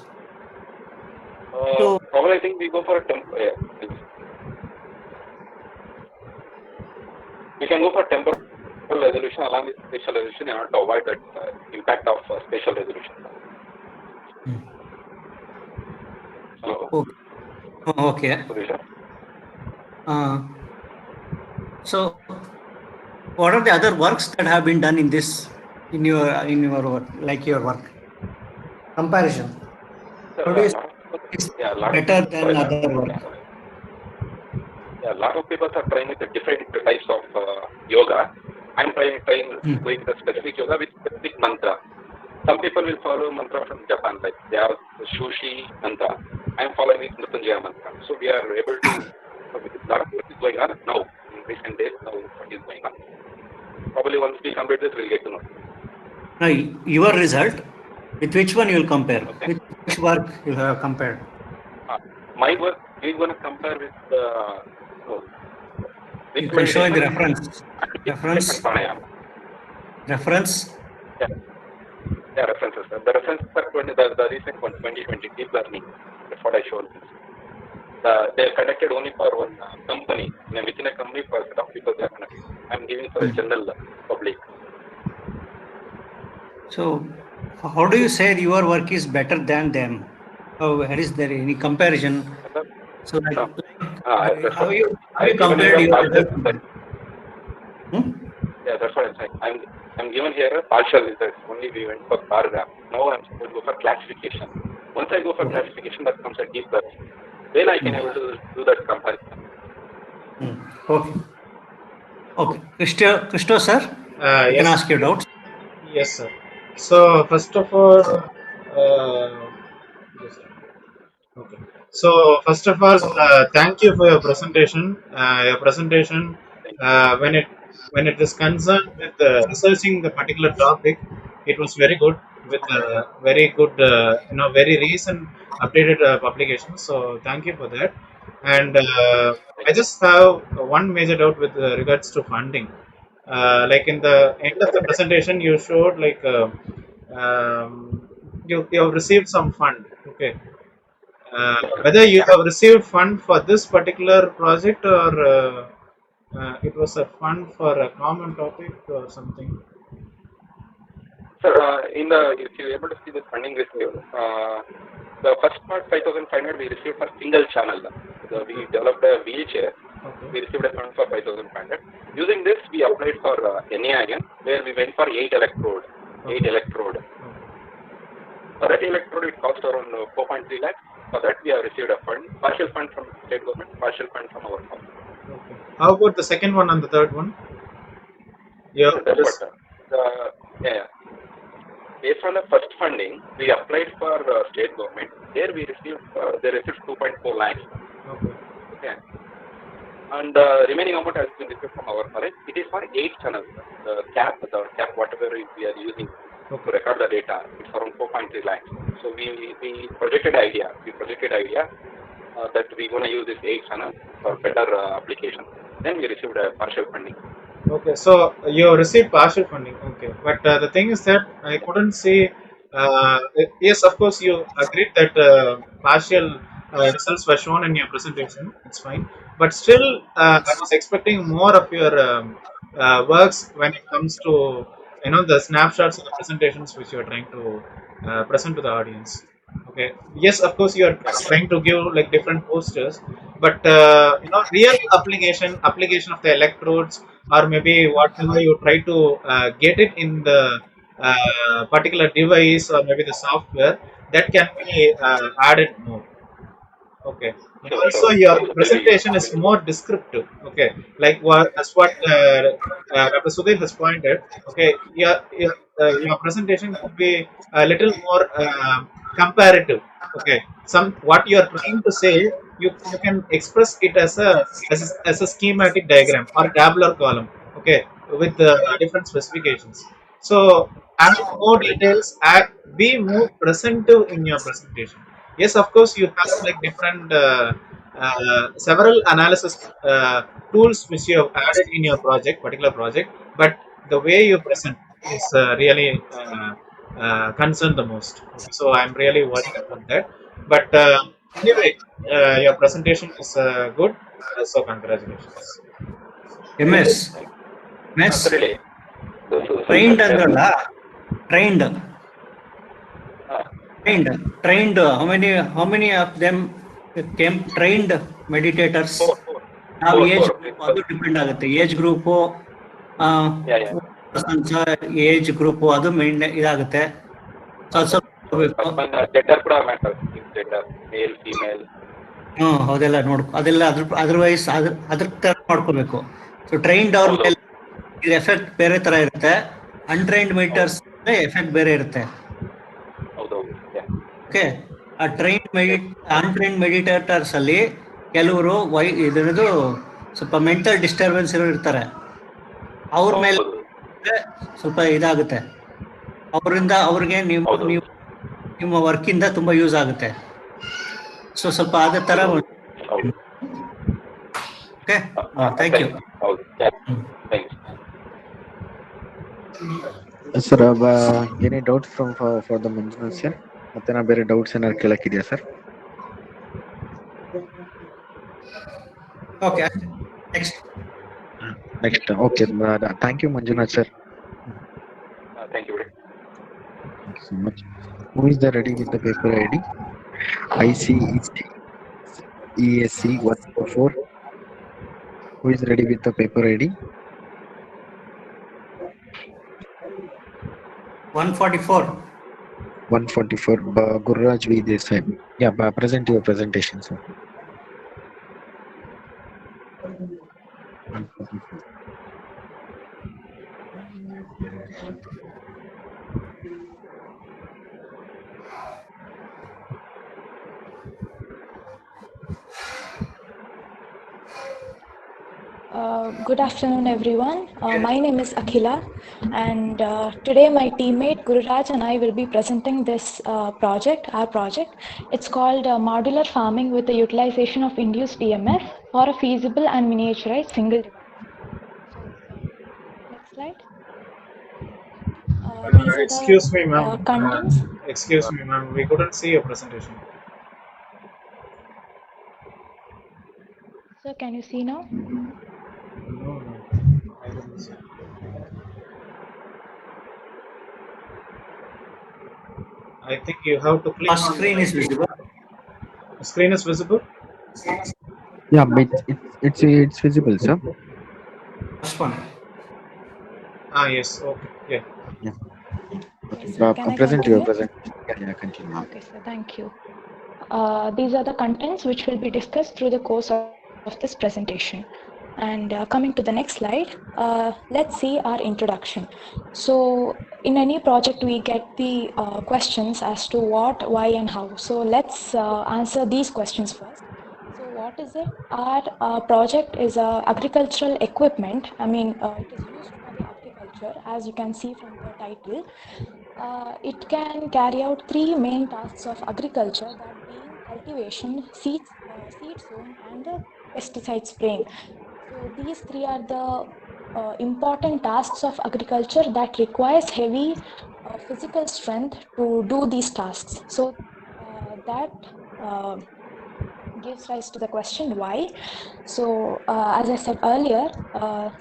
probably I think we go for a temporal. We can go for temporal resolution along with spatial resolution in order to avoid that impact of spatial resolution. Hello. Okay. So, what are the other works that have been done in this, in your work, like your work? Comparison. How do you is better than other work? Yeah, a lot of people are trying with the different types of yoga. I'm trying with a specific yoga with specific mantra. Some people will follow mantra from Japan, like they have the Shushi mantra. I'm following with Mrityunjaya mantra. So we are able to, a lot of work is going on now, in recent days, now what is going on. Probably once we complete this, we'll get to know. Now, your result, with which one you will compare? Okay. With which work you have compared? My work, we're going to compare with you can show in the reference. Reference. Yeah. Yeah, references. The references are the recent one, 2020 deep learning. That's what I showed. They are conducted only for one company. Within a company, for a set of people they are conducted. I'm giving for a general public. So, how do you say your work is better than them? Is there any comparison? So, how you compared your results to them? Yeah, that's what I'm saying. I'm given here a partial results. Only we went for bar graph. Now I'm supposed to go for classification. Once I go for classification, that comes a deep learning. Then I can able to do that comparison. Okay. Okay. Christo, sir, you can Yes. ask your doubts. Yes, sir. So first of all, okay. So first of all, thank you for your presentation. When it is concerned with researching the particular topic, it was very good with very good, very recent updated publications. So thank you for that. And I just have one major doubt with regards to funding. Like in the end of the presentation, you showed like you have received some fund. Okay. Whether you have received fund for this particular project or it was a fund for a common topic or something. Sir, if you're able to see the funding received, the first part 5,500 we received for single channel. We developed a wheelchair. Okay. We received a fund for 5,500. Using this, we applied for NAIM, where we went for 8 electrode. For that electrode, it cost around 4.3 lakhs. For that, we have received a fund, partial fund from state government, partial fund from our firm. Okay. How about the second one and the third one? Yeah. Based on the first funding, we applied for state government. There we received, they received 2.4 lakhs. Okay. And the remaining amount has been received from our college. It is for 8 channels. The cap, whatever we are using to record the data, it's around 4.3 lakhs. So we projected idea. That we're going to use this 8 channels for better application. Then we received a partial funding. Okay, so you received partial funding. Okay, but the thing is that I couldn't see. Yes, of course, you agreed that partial results were shown in your presentation. It's fine, but still, I was expecting more of your works when it comes to the snapshots of the presentations which you are trying to present to the audience. Okay, yes, of course, you are trying to give like different posters, but real application of the electrodes, or maybe whatever you try to get it in the particular device or maybe the software, that can be added more. Okay. Also, your presentation is more descriptive. Okay, like what Dr. Sudhir has pointed. Okay, your presentation could be a little more comparative. Okay, what you are trying to say, you can express it as a schematic diagram or tabular column. Okay, with different specifications. So add more details. Be more presentative in your presentation. Yes, of course, you have like different several analysis tools which you have added in your particular project, but the way you present is really concerned the most. So I'm really worried about that. But anyway, your presentation is good. So congratulations. MS. Trained andala. Trained. How many of them came trained meditators? Now age group ಅದು depend ಆಗುತ್ತೆ. Age group age group ಅದು main ಇದಾಗುತ್ತೆ. ಅದೆಲ್ಲ ಅದೆಲ್ಲ otherwise ಅದ್ರ ತರ ಮಾಡ್ಕೋಬೇಕು. So trained ಅವ್ರ ಮೇಲೆ ಎಫೆಕ್ಟ್ ಬೇರೆ ತರ ಇರುತ್ತೆ. ಅನ್ಟ್ರೈನ್ಡ್ ಮೀಟರ್ಸ್ ಎಫೆಕ್ಟ್ ಬೇರೆ ಇರುತ್ತೆ. ಓಕೆ, ಆ ಅನ್ಟ್ರೈನ್ಡ್ ಮೆಡಿಟೇಟರ್ಸ್ ಅಲ್ಲಿ ಕೆಲವರು ಇದರದು ಸ್ವಲ್ಪ ಮೆಂಟಲ್ ಡಿಸ್ಟರ್ಬೆನ್ಸ್ ಇರ್ತಾರೆ. ಅವ್ರ ಮೇಲೆ ಸ್ವಲ್ಪ ಇದಾಗುತ್ತೆ. ಅವರಿಂದ ಅವ್ರಿಗೆ ನಿಮ್ಮ ವರ್ಕಿಂದ ತುಂಬಾ ಯೂಸ್ ಆಗುತ್ತೆ. ಸೊ ಸ್ವಲ್ಪ ಅದೇ ತರ. Okay, thank you. Sir any doubts from for the Manjunath sir ಮತ್ತೆ ಬೇರೆ ಡೌಟ್ಸ್ ಏನಾದ್ರು ಕೇಳಕ್ಕಿದೆಯಾ sir? Okay. Next. Next okay thank you Manjunath sir. Thank you. Thank you so much. Who is the ready with the paper ID? ICEC ESC 144. Who is ready with the paper ID? 144. 144. Gurraj V Desai. Yeah, present your presentation, sir. 144. Good afternoon, everyone. My name is Akhila, and today my teammate Gururaj and I will be presenting this our project. It's called Modular Farming with the Utilization of Induced EMF for a Feasible and Miniaturized Single Device. Next slide. These are Excuse me, the ma'am. contents. Excuse me, ma'am. We couldn't see your presentation. So can you see now? No, no. I couldn't see. I think you have to click First on screen is visible. the screen is visible. Yeah, but it's visible, sir. First one. Yes. Okay. Yeah. Okay, Yes, sir. Can I present your continue? presentation. Yeah, continue. Okay, sir. Thank you. These are the contents which will be discussed through the course of this presentation. And coming to the next slide, let's see our introduction. So in any project, we get the questions as to what, why, and how. So let's answer these questions first. So what is it? Our project is agricultural equipment. I mean, it is used for the agriculture, as you can see from the title. It can carry out three main tasks of agriculture, that being cultivation, seed sowing, and pesticide spraying. So these three are the important tasks of agriculture that requires heavy physical strength to do these tasks. So that gives rise to the question why. So as I said earlier, the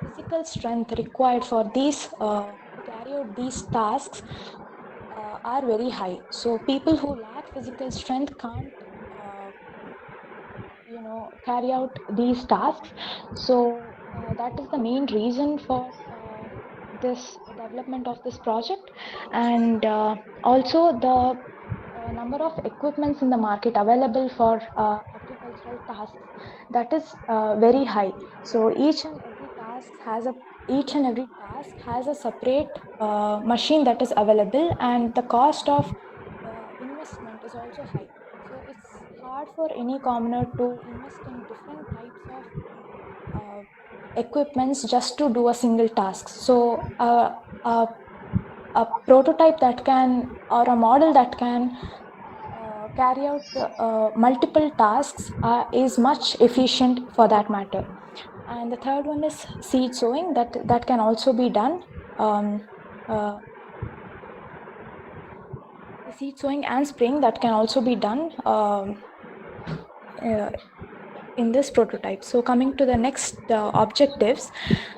physical strength required for these to carry out these tasks are very high. So people who lack physical strength can't carry out these tasks. So that is the main reason for this development of this project. And also the number of equipments in the market available for agricultural tasks, that is very high. So each and every task has a separate machine that is available, and the cost of investment is also high. So it's hard for any commoner to invest in different types of equipments just to do a single task. So a prototype that can, or a model that can carry out multiple tasks is much efficient for that matter. And the third one is seed sowing, that can also be done. Seed sowing and spraying, that can also be done in this prototype. So coming to the next objectives.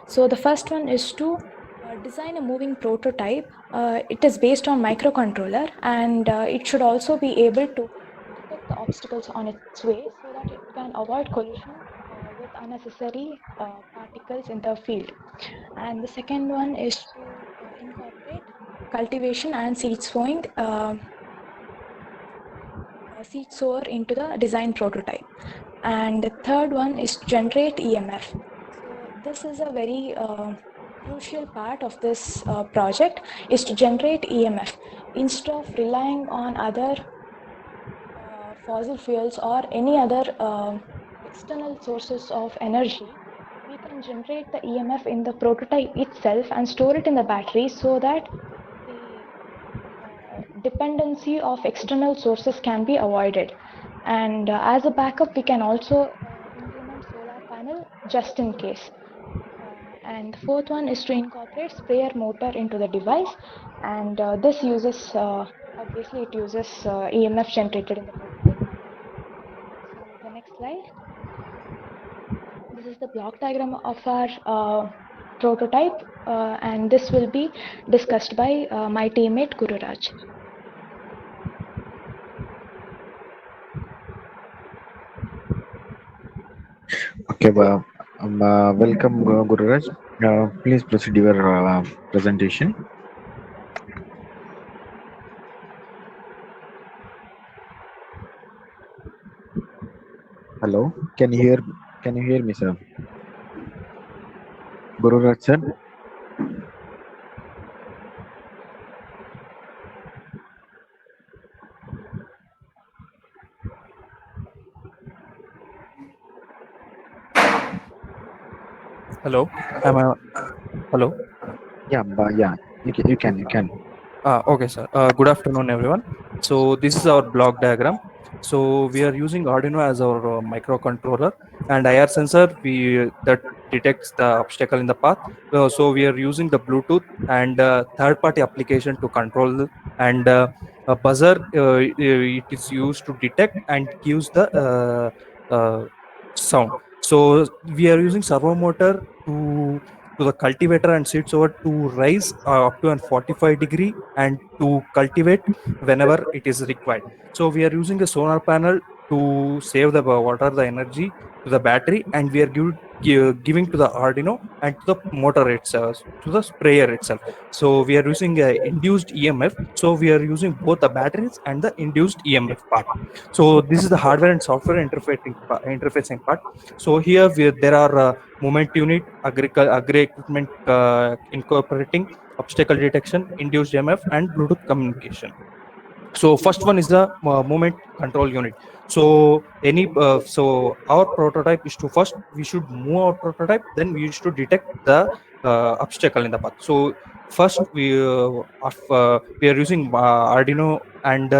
So the first one is to design a moving prototype. It is based on microcontroller, and it should also be able to detect the obstacles on its way so that it can avoid collision with unnecessary particles in the field. And the second one is to incorporate cultivation and seed sowing, seed sower into the design prototype. And the third one is generate EMF. So this is a very crucial part of this project, is to generate EMF. Instead of relying on other fossil fuels or any other external sources of energy, we can generate the EMF in the prototype itself and store it in the battery, so that the dependency of external sources can be avoided. And as a backup, we can also implement solar panel just in case. And the fourth one is to incorporate sprayer motor into the device, and this uses obviously it uses EMF generated in the motor. So the next slide. This is the block diagram of our prototype, and this will be discussed by my teammate Guru Raj. Okay, welcome, Guru Raj. Please proceed your presentation. Hello, can you hear me, sir? Guru Raj, sir. Hello. Am I? Hello. Yeah, yeah, you can. Okay, sir. Good afternoon, everyone. So this is our block diagram. So we are using Arduino as our microcontroller, and IR sensor that detects the obstacle in the path. So we are using the Bluetooth and third-party application to control, and a buzzer. It is used to detect and gives the sound. So we are using servo motor to the cultivator and seeds over to rise up to an 45-degree and to cultivate whenever it is required. So we are using a solar panel to save the water, the energy to the battery, and we are giving to the Arduino and to the motor itself, to the sprayer itself. So we are using a induced EMF. So we are using both the batteries and the induced EMF part. So this is the hardware and software interfacing part. So here there are movement unit, agri equipment incorporating obstacle detection, induced EMF, and Bluetooth communication. So first one is the movement control unit. So so our prototype is to first we should move our prototype, then we used to detect the obstacle in the path. So first we are using Arduino and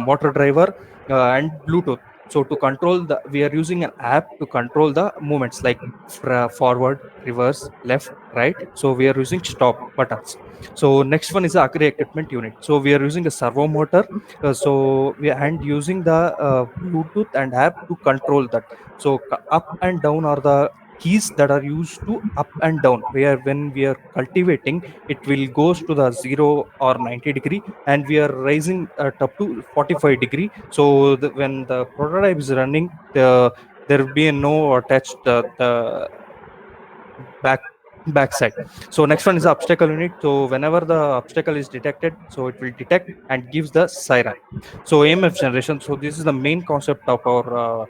motor driver and Bluetooth. So to control we are using an app to control the movements like forward, reverse, left, right. So we are using stop buttons. So next one is the agri equipment unit. So we are using a servo motor. So we are using the Bluetooth and app to control that. So up and down are the keys that are used to up and down, where when we are cultivating it will goes to the 0 or 90-degree, and we are raising up to 45-degree. So when the prototype is running, there will be no attached the backside. So next one is the obstacle unit. So whenever the obstacle is detected, so it will detect and gives the siren. So EMF generation. So this is the main concept of our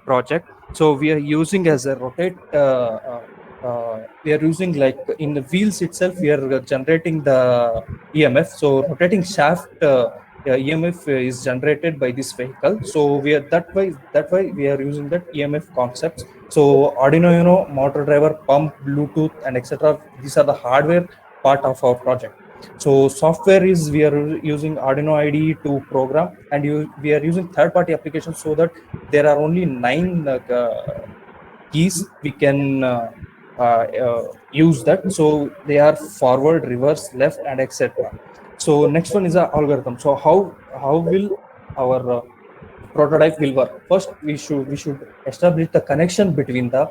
project. So we are using as a rotate. We are using like in the wheels itself. We are generating the EMF. So rotating shaft. EMF is generated by this vehicle. So we are that way we are using that EMF concepts. So Arduino Uno, motor driver, pump, Bluetooth, and etc. These are the hardware part of our project. So software is we are using Arduino IDE to program, and we are using third-party applications so that there are only 9 keys we can use that. So they are forward, reverse, left, and etc. So next one is the algorithm. So how will our prototype will work? First, we should establish the connection between the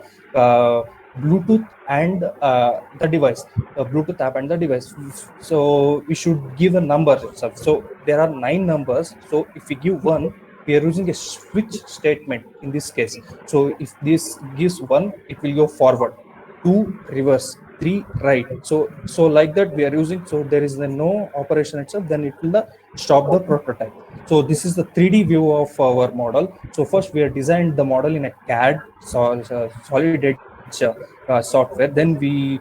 Bluetooth and the device, the Bluetooth app and the device. So we should give a number itself. So there are 9 numbers. So if we give 1, we are using a switch statement in this case. So if this gives 1, it will go forward, 2 reverse, 3 right. So like that we are using. So there is no operation itself, then it will stop the prototype. So this is the 3D view of our model. So first we have designed the model in a CAD solid edge software. Then we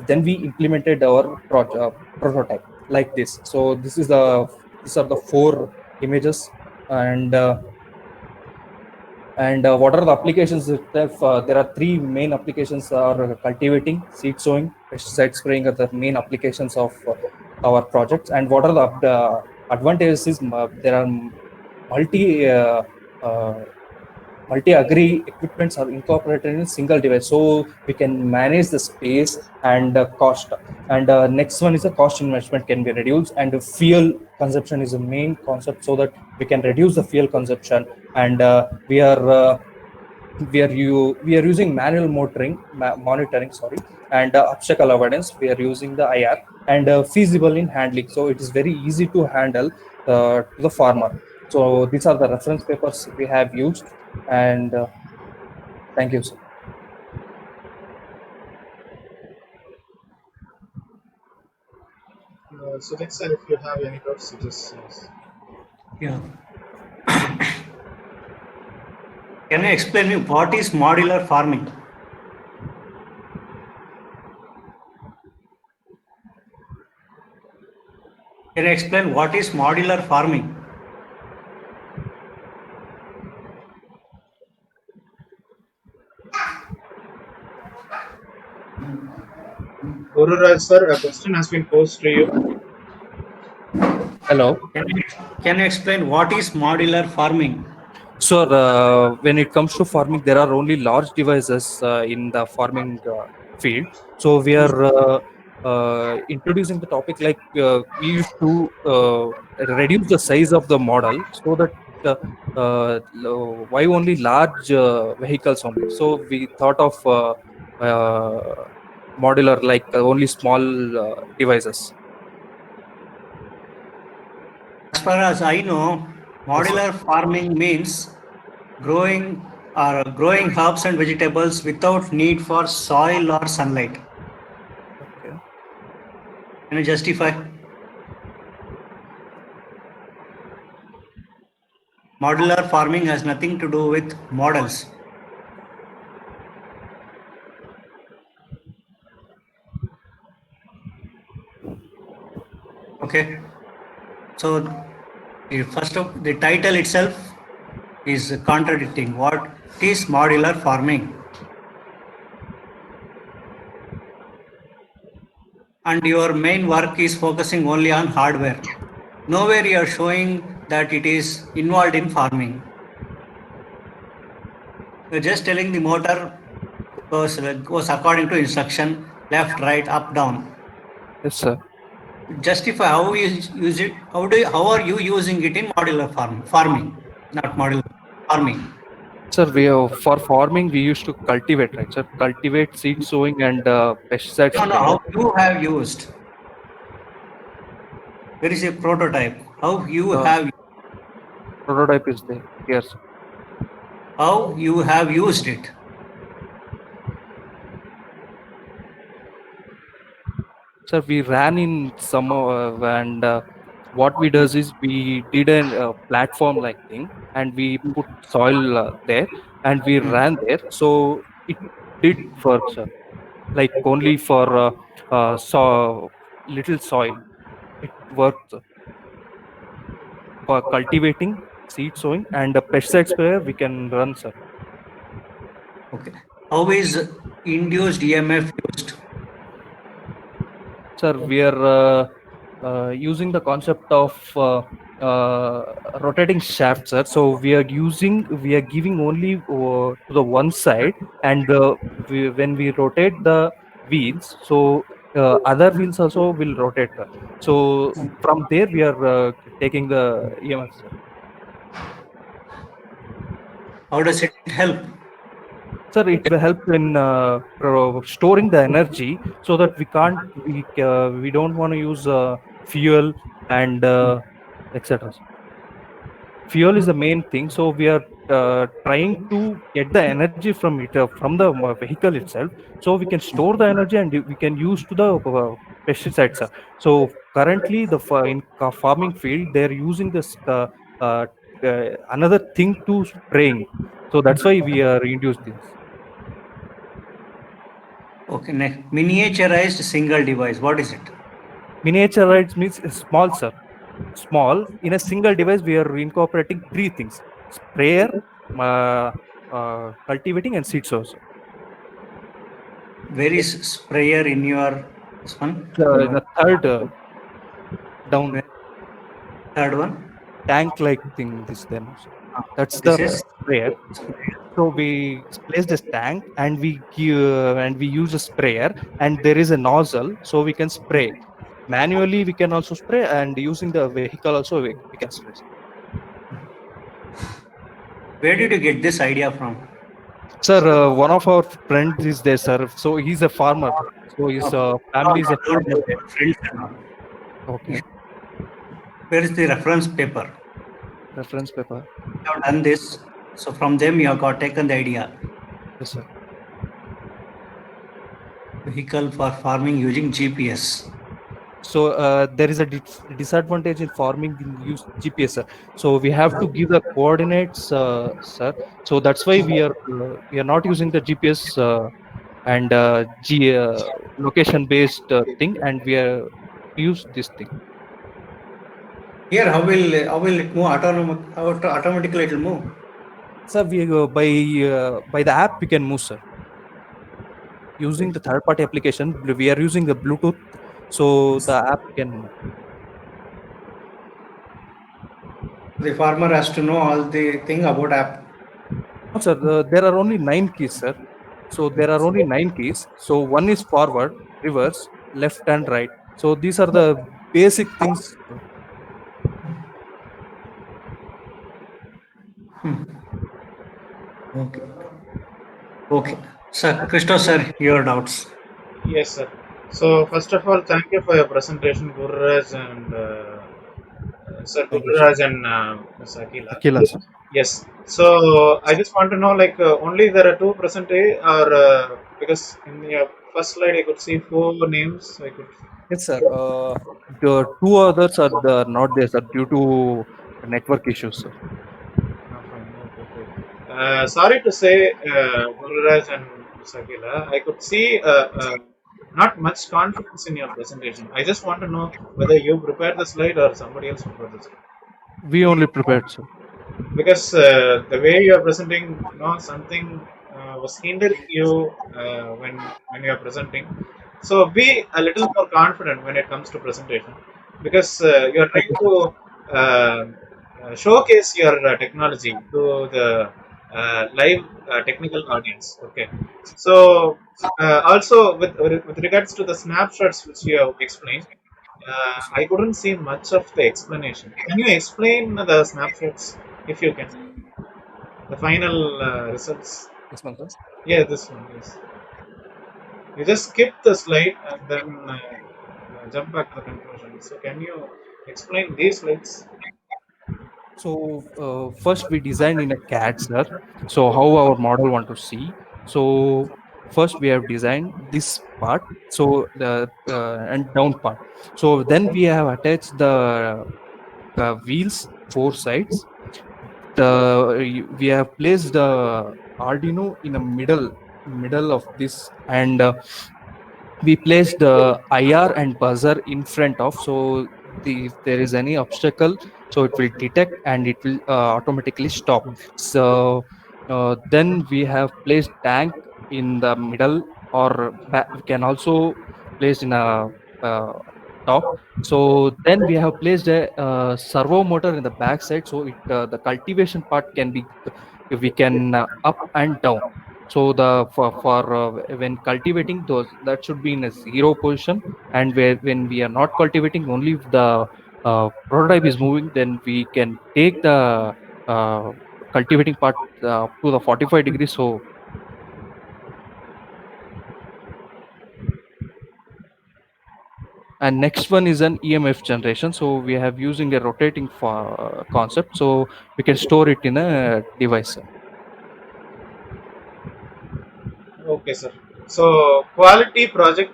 implemented our prototype like this. So these are the 4 images, and what are the applications itself? There are 3 main applications: are cultivating, seed sowing, pesticide spraying are the main applications of our projects. And what are the advantages is there are multi-agri equipments are incorporated in a single device, so we can manage the space and cost. And next one is the cost investment can be reduced, and the fuel consumption is the main concept, so that we can reduce the fuel consumption. And we are using manual monitoring, and obstacle avoidance. We are using the IR, and feasible in handling, so it is very easy to handle to the farmer. So these are the reference papers we have used, and thank you, sir. Sudhir sir, if you have any doubts, you just Yeah. Can you explain me what is modular farming? Can you explain what is modular farming? Gururaj sir, a question has been posed to you. Hello. Can you explain what is modular farming? So when it comes to farming, there are only large devices in the farming field. So we are introducing the topic like we used to reduce the size of the model, so that why only large vehicles only. So we thought of modular, like only small devices. As far as I know, modular farming means growing herbs and vegetables without need for soil or sunlight. Okay. Can you justify? Modular farming has nothing to do with models. Okay. So first of the title itself is contradicting. What is modular farming? And your main work is focusing only on hardware. Nowhere you are showing that it is involved in farming. You're just telling the motor goes according to instruction, left, right, up, down. Yes, sir. Justify how you use it. How are you using it in modular farming, not modular farming? Sir, for farming we used to cultivate, right, sir? Cultivate, seed sowing, and pesticides. No, how you have used. There is a prototype. How you have. Prototype is there. Yes. How you have used it. Sir, we ran in some and what we does is we did a platform like thing, and we put soil there, and we ran there. So it did work, sir. Like only for little soil, it worked, sir. For cultivating, seed sowing, and a pesticide sprayer we can run, sir. Okay. How is induced EMF used? Sir, we are using the concept of rotating shaft, sir. So we are giving only to the one side, and when we rotate the wheels, so other wheels also will rotate, sir. So from there we are taking the EMF, sir. How does it help? Sir, it will help in storing the energy, so that we don't want to use fuel and etc. Fuel is the main thing, so we are trying to get the energy from it from the vehicle itself, so we can store the energy and we can use to the pesticides. So currently in farming field they're using this another thing to spraying, so that's why we are introduced this. Okay, next. Miniaturized single device. What is it? Miniaturized means small, sir. Small. In a single device, we are incorporating three things: sprayer, cultivating, and seed source. Where is sprayer in your this one? The third down. Third one. Tank-like thing. This then. That's This the is sprayer. So we place this tank and we use a sprayer, and there is a nozzle, so we can spray. Manually, we can also spray, and using the vehicle also we can spray. where did you get this idea from? Sir, one of our friends is there, sir. So he's a farmer. So his No, family is a don't farmer. say friends and all. Okay. Where is the reference paper? Reference paper. You have done this, so from them you have got taken the idea. Yes, sir. Vehicle for farming using GPS. So there is a disadvantage in farming in use GPS, sir. So we have to give the coordinates, sir. So that's why we are not using the GPS and location based thing, and we use this thing. Here, how will it move? Automatically it will move. Sir, by the app we can move, sir. Using the third party application, we are using the Bluetooth, so the app can move. The farmer has to know all the thing about app. No, sir, there are only 9 keys, sir. So there are only 9 keys. So one is forward, reverse, left, and right. So these are the basic things. Okay. Okay. Sir, Christos, sir, your doubts. Yes, sir. So first of all, thank you for your presentation, Gururaj and Sir Thank you, Gururaj and Ms. Akila. Akila, sir. Yes. So I just want to know, like, only there are two present, or because in your first slide I could see 4 names. I could. Yes, sir. The 2 others are not there, sir, due to network issues, sir. Sorry to say, Gururaj and Ms. Akila, I could see not much confidence in your presentation. I just want to know whether you prepared the slide or somebody else prepared the slide. We only prepared, sir. Because the way you are presenting, something was hindering you when you are presenting. So be a little more confident when it comes to presentation, because you are trying to showcase your technology to the live technical audience. Okay. So also with regards to the snapshots which you have explained, I couldn't see much of the explanation. Can you explain the snapshots if you can? The final results. This one, sir. Yeah, this one. Yes. You just skip the slide and then jump back to the conclusion. So can you explain these slides? So first we design in a CAD, sir. So how our model want to see. So first we have designed this part. So the and down part. So then we have attached the wheels 4 sides. We have placed the Arduino in the middle of this, and we placed the IR and buzzer in front of. So if there is any obstacle, so it will detect and it will automatically stop. So then we have placed tank in the middle, or we can also place in a top. So then we have placed a servo motor in the back side, so the cultivation part can be, we can up and down. So the for when cultivating, those that should be in a 0 position, and when we are not cultivating, only if the prototype is moving, then we can take the cultivating part to the 45 degrees. So and next one is an EMF generation. So we have using a rotating concept, so we can store it in a device. Okay, sir. So quality project.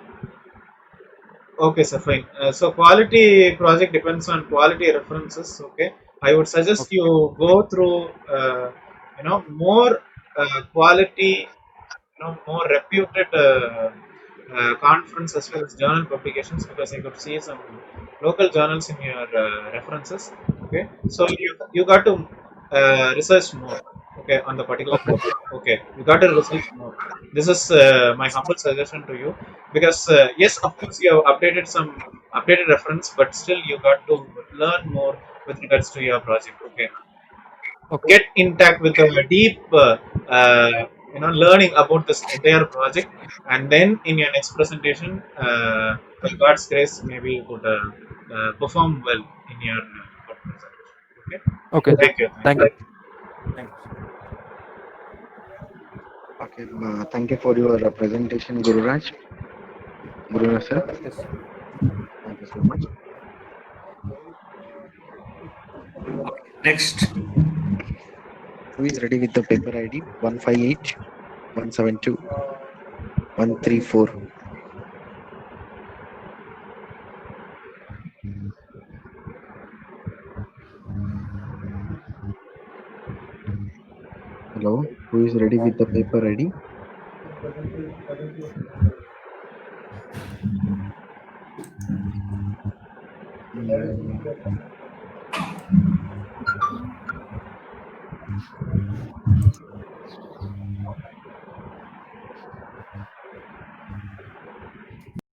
Okay, sir. Fine. So quality project depends on quality references. Okay. I would suggest you go through, more quality, more reputed conference as well as journal publications, because I could see some local journals in your references. Okay, so you got to research more. Okay, on the particular topic. Okay, you got to research more. This is my humble suggestion to you, because yes, of course you have updated reference, but still you got to learn more with regards to your project. Okay. Okay. get intact with a deep learning about this entire project, and then in your next presentation, by God's grace, maybe you could perform well in your presentation. Okay. Okay. Thank you. Thank you. Thank you. Okay, thank you for your presentation, Gururaj. Gururaj sir, Yes. thank you so much. Next. Who is ready with the paper ID 158 172 134? Hello, who is ready with the paper ID?